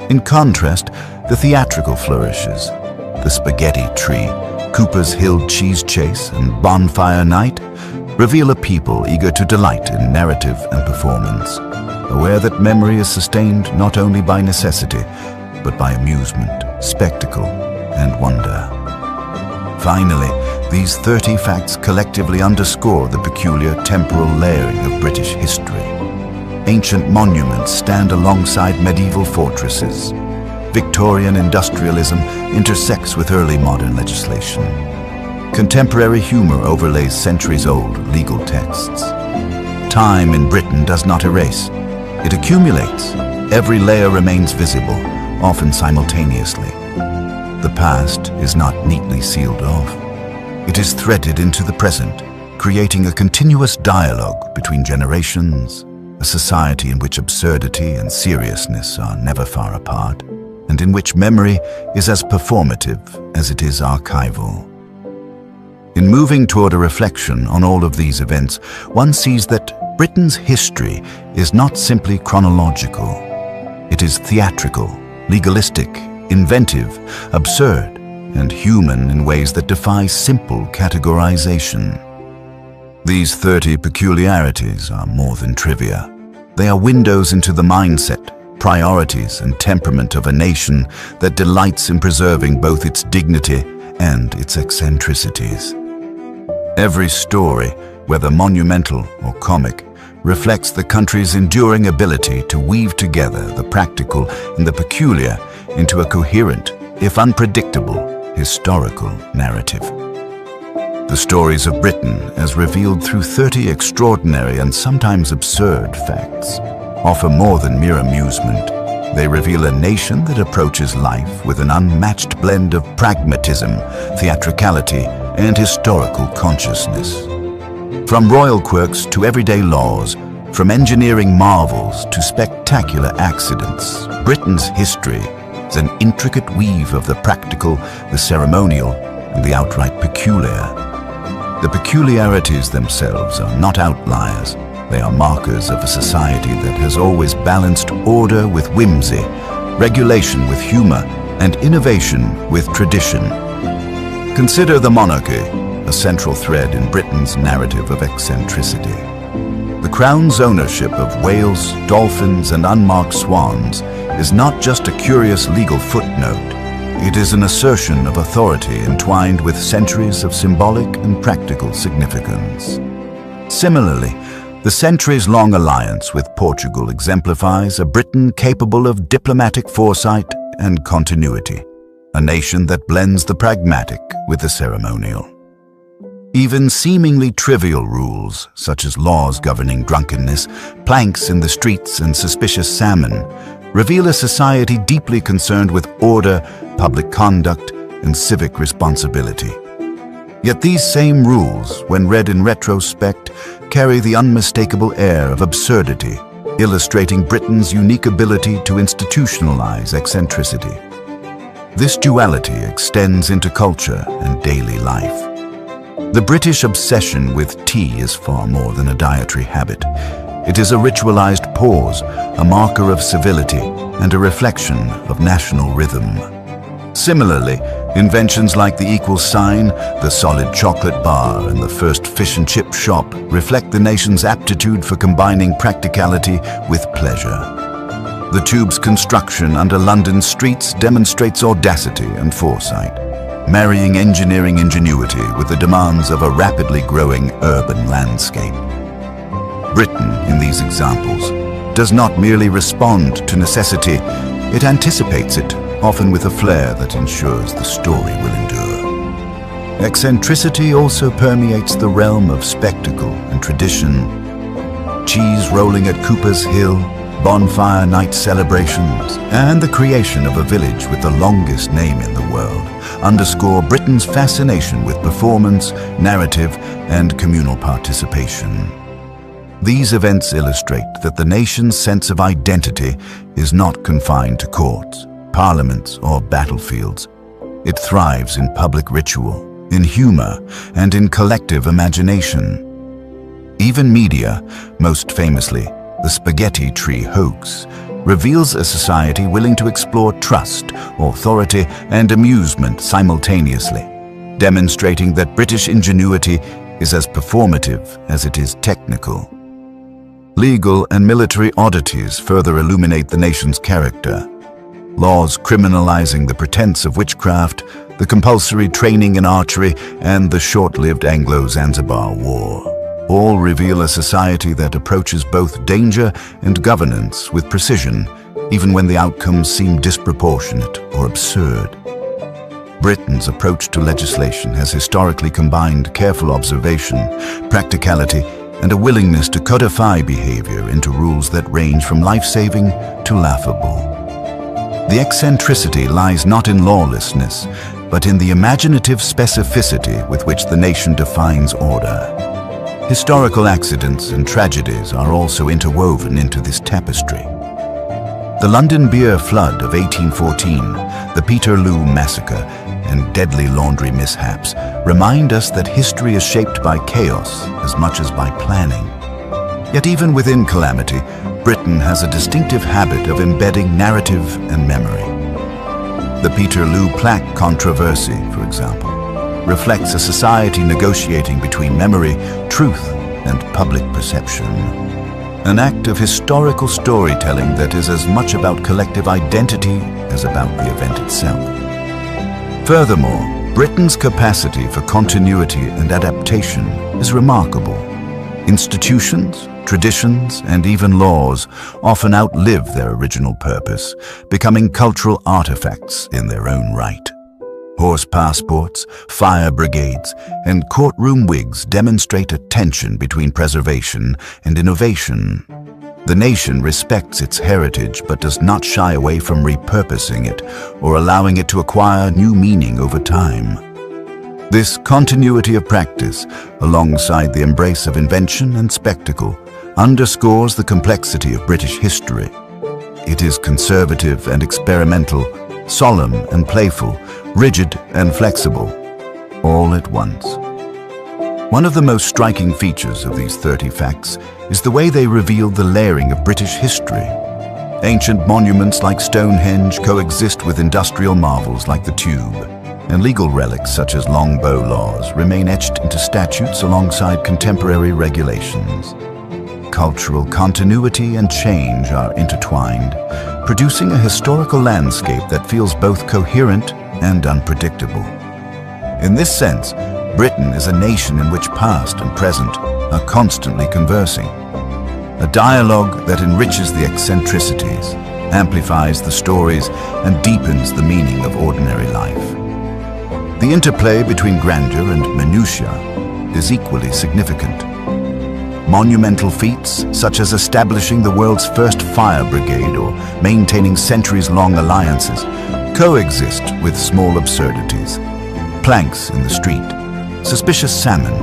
In contrast, the theatrical flourishes. The Spaghetti Tree, Cooper's Hill Cheese Chase, and Bonfire Night reveal a people eager to delight in narrative and performance, aware that memory is sustained not only by necessity, but by amusement, spectacle, and wonder. Finally, these 30 facts collectively underscore the peculiar temporal layering of British history. Ancient monuments stand alongside medieval fortresses. Victorian industrialism intersects with early modern legislation. Contemporary humor overlays centuries-old legal texts. Time in Britain does not erase. It accumulates. Every layer remains visible, often simultaneously. The past is not neatly sealed off. It is threaded into the present, creating a continuous dialogue between generations, a society in which absurdity and seriousness are never far apart, and in which memory is as performative as it is archival. In moving toward a reflection on all of these events, one sees that Britain's history is not simply chronological. It is theatrical, legalistic, inventive, absurd, and human in ways that defy simple categorization. These 30 peculiarities are more than trivia. They are windows into the mindset, priorities, and temperament of a nation that delights in preserving both its dignity and its eccentricities. Every story, whether monumental or comic, reflects the country's enduring ability to weave together the practical and the peculiar into a coherent, if unpredictable, historical narrative. The stories of Britain, as revealed through 30 extraordinary and sometimes absurd facts, offer more than mere amusement. They reveal a nation that approaches life with an unmatched blend of pragmatism, theatricality, and historical consciousness. From royal quirks to everyday laws, from engineering marvels to spectacular accidents, Britain's history is an intricate weave of the practical, the ceremonial, and the outright peculiar. The peculiarities themselves are not outliers. They are markers of a society that has always balanced order with whimsy, regulation with humor, and innovation with tradition. Consider the monarchy, a central thread in Britain's narrative of eccentricity. The Crown's ownership of whales, dolphins, and unmarked swans is not just a curious legal footnote. It is an assertion of authority entwined with centuries of symbolic and practical significance. Similarly, the centuries-long alliance with Portugal exemplifies a Britain capable of diplomatic foresight and continuity, a nation that blends the pragmatic with the ceremonial. Even seemingly trivial rules, such as laws governing drunkenness, planks in the streets, and suspicious salmon, reveal a society deeply concerned with order, public conduct, and civic responsibility. Yet these same rules, when read in retrospect, carry the unmistakable air of absurdity, illustrating Britain's unique ability to institutionalize eccentricity. This duality extends into culture and daily life. The British obsession with tea is far more than a dietary habit. It is a ritualized pause, a marker of civility, and a reflection of national rhythm. Similarly, inventions like the equal sign, the solid chocolate bar, and the first fish and chip shop reflect the nation's aptitude for combining practicality with pleasure. The tube's construction under London's streets demonstrates audacity and foresight, marrying engineering ingenuity with the demands of a rapidly growing urban landscape. Britain, in these examples, does not merely respond to necessity, it anticipates it, often with a flair that ensures the story will endure. Eccentricity also permeates the realm of spectacle and tradition. Cheese rolling at Cooper's Hill, bonfire night celebrations, and the creation of a village with the longest name in the world underscore Britain's fascination with performance, narrative, and communal participation. These events illustrate that the nation's sense of identity is not confined to courts, parliaments, or battlefields. It thrives in public ritual, in humor, and in collective imagination. Even media, most famously, the spaghetti tree hoax, reveals a society willing to explore trust, authority, and amusement simultaneously, demonstrating that British ingenuity is as performative as it is technical. Legal and military oddities further illuminate the nation's character. Laws criminalizing the pretense of witchcraft, the compulsory training in archery, and the short-lived Anglo-Zanzibar War all reveal a society that approaches both danger and governance with precision, even when the outcomes seem disproportionate or absurd. Britain's approach to legislation has historically combined careful observation, practicality, and a willingness to codify behavior into rules that range from life-saving to laughable. The eccentricity lies not in lawlessness, but in the imaginative specificity with which the nation defines order. Historical accidents and tragedies are also interwoven into this tapestry. The London beer flood of 1814, the Peterloo massacre, and deadly laundry mishaps remind us that history is shaped by chaos as much as by planning. Yet even within calamity, Britain has a distinctive habit of embedding narrative and memory. The Peterloo plaque controversy, for example, reflects a society negotiating between memory, truth, and public perception. An act of historical storytelling that is as much about collective identity as about the event itself. Furthermore, Britain's capacity for continuity and adaptation is remarkable. Institutions, traditions, and even laws often outlive their original purpose, becoming cultural artifacts in their own right. Horse passports, fire brigades, and courtroom wigs demonstrate a tension between preservation and innovation. The nation respects its heritage but does not shy away from repurposing it or allowing it to acquire new meaning over time. This continuity of practice, alongside the embrace of invention and spectacle, underscores the complexity of British history. It is conservative and experimental, solemn and playful, rigid and flexible, all at once. One of the most striking features of these 30 facts is the way they reveal the layering of British history. Ancient monuments like Stonehenge coexist with industrial marvels like the Tube, and legal relics such as longbow laws remain etched into statutes alongside contemporary regulations. Cultural continuity and change are intertwined, producing a historical landscape that feels both coherent and unpredictable. In this sense, Britain is a nation in which past and present are constantly conversing. A dialogue that enriches the eccentricities, amplifies the stories, and deepens the meaning of ordinary life. The interplay between grandeur and minutiae is equally significant. Monumental feats, such as establishing the world's first fire brigade or maintaining centuries-long alliances, coexist with small absurdities. Planks in the street, suspicious salmon,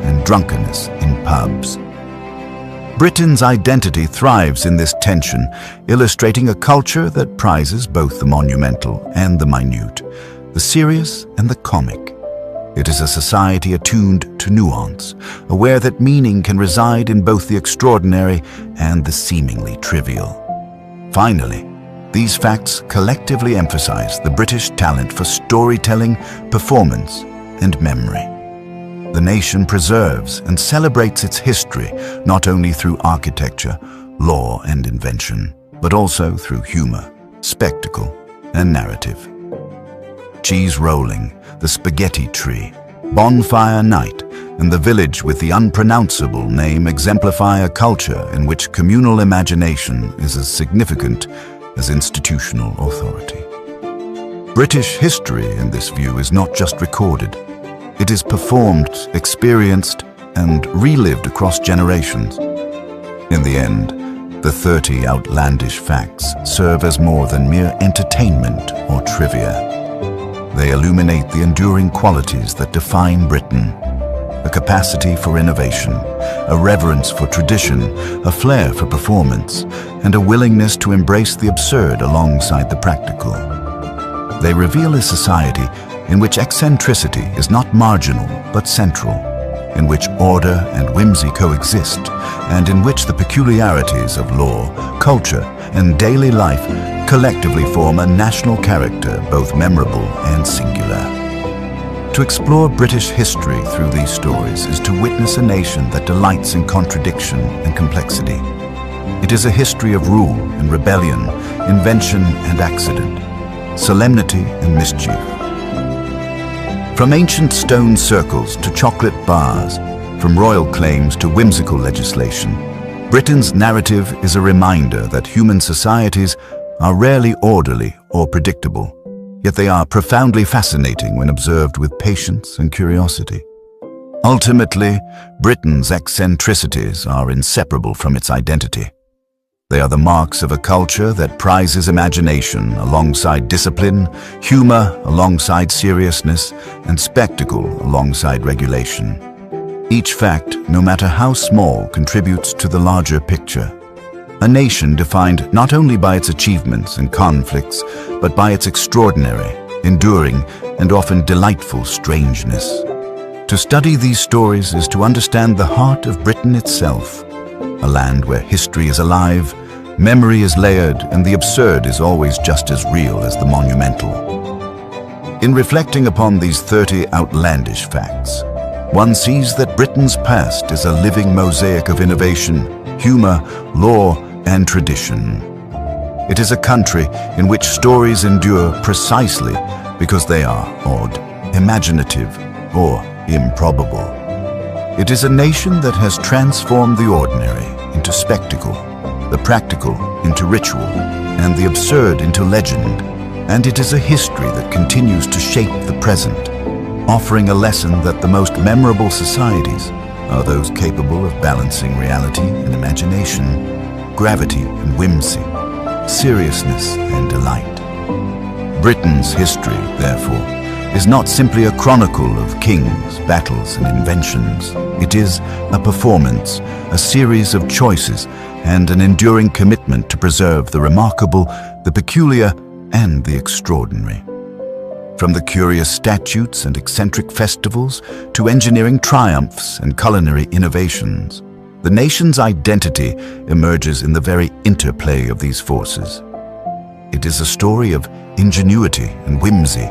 and drunkenness in pubs. Britain's identity thrives in this tension, illustrating a culture that prizes both the monumental and the minute, the serious and the comic. It is a society attuned to nuance, aware that meaning can reside in both the extraordinary and the seemingly trivial. Finally, these facts collectively emphasize the British talent for storytelling, performance, and memory. The nation preserves and celebrates its history not only through architecture, law, and invention, but also through humor, spectacle, and narrative. Cheese rolling, the spaghetti tree, bonfire night, and the village with the unpronounceable name exemplify a culture in which communal imagination is as significant as institutional authority. British history, in this view, is not just recorded. It is performed, experienced, and relived across generations. In the end, the 30 outlandish facts serve as more than mere entertainment or trivia. They illuminate the enduring qualities that define Britain: a capacity for innovation, a reverence for tradition, a flair for performance, and a willingness to embrace the absurd alongside the practical. They reveal a society in which eccentricity is not marginal but central, in which order and whimsy coexist, and in which the peculiarities of law, culture, and daily life collectively form a national character, both memorable and singular. To explore British history through these stories is to witness a nation that delights in contradiction and complexity. It is a history of rule and rebellion, invention and accident, solemnity and mischief. From ancient stone circles to chocolate bars, from royal claims to whimsical legislation, Britain's narrative is a reminder that human societies are rarely orderly or predictable, yet they are profoundly fascinating when observed with patience and curiosity. Ultimately, Britain's eccentricities are inseparable from its identity. They are the marks of a culture that prizes imagination alongside discipline, humor alongside seriousness, and spectacle alongside regulation. Each fact, no matter how small, contributes to the larger picture. A nation defined not only by its achievements and conflicts, but by its extraordinary, enduring, and often delightful strangeness. To study these stories is to understand the heart of Britain itself, a land where history is alive, memory is layered, and the absurd is always just as real as the monumental. In reflecting upon these 30 outlandish facts, one sees that Britain's past is a living mosaic of innovation, humor, law, and tradition. It is a country in which stories endure precisely because they are odd, imaginative, or improbable. It is a nation that has transformed the ordinary into spectacle, the practical into ritual, and the absurd into legend. And it is a history that continues to shape the present, offering a lesson that the most memorable societies are those capable of balancing reality and imagination, gravity and whimsy, seriousness and delight. Britain's history, therefore, is not simply a chronicle of kings, battles, and inventions. It is a performance, a series of choices, and an enduring commitment to preserve the remarkable, the peculiar, and the extraordinary. From the curious statutes and eccentric festivals to engineering triumphs and culinary innovations, the nation's identity emerges in the very interplay of these forces. It is a story of ingenuity and whimsy,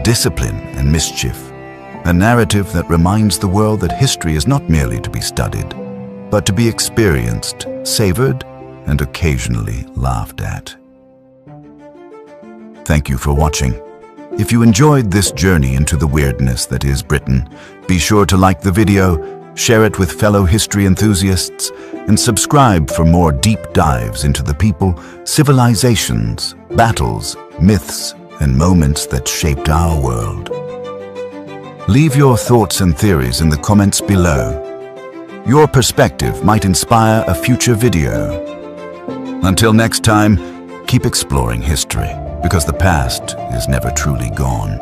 discipline and mischief, a narrative that reminds the world that history is not merely to be studied, but to be experienced, savored, and occasionally laughed at. Thank you for watching. If you enjoyed this journey into the weirdness that is Britain, be sure to like the video, share it with fellow history enthusiasts, and subscribe for more deep dives into the people, civilizations, battles, myths, and moments that shaped our world. Leave your thoughts and theories in the comments below. Your perspective might inspire a future video. Until next time, keep exploring history, because the past is never truly gone.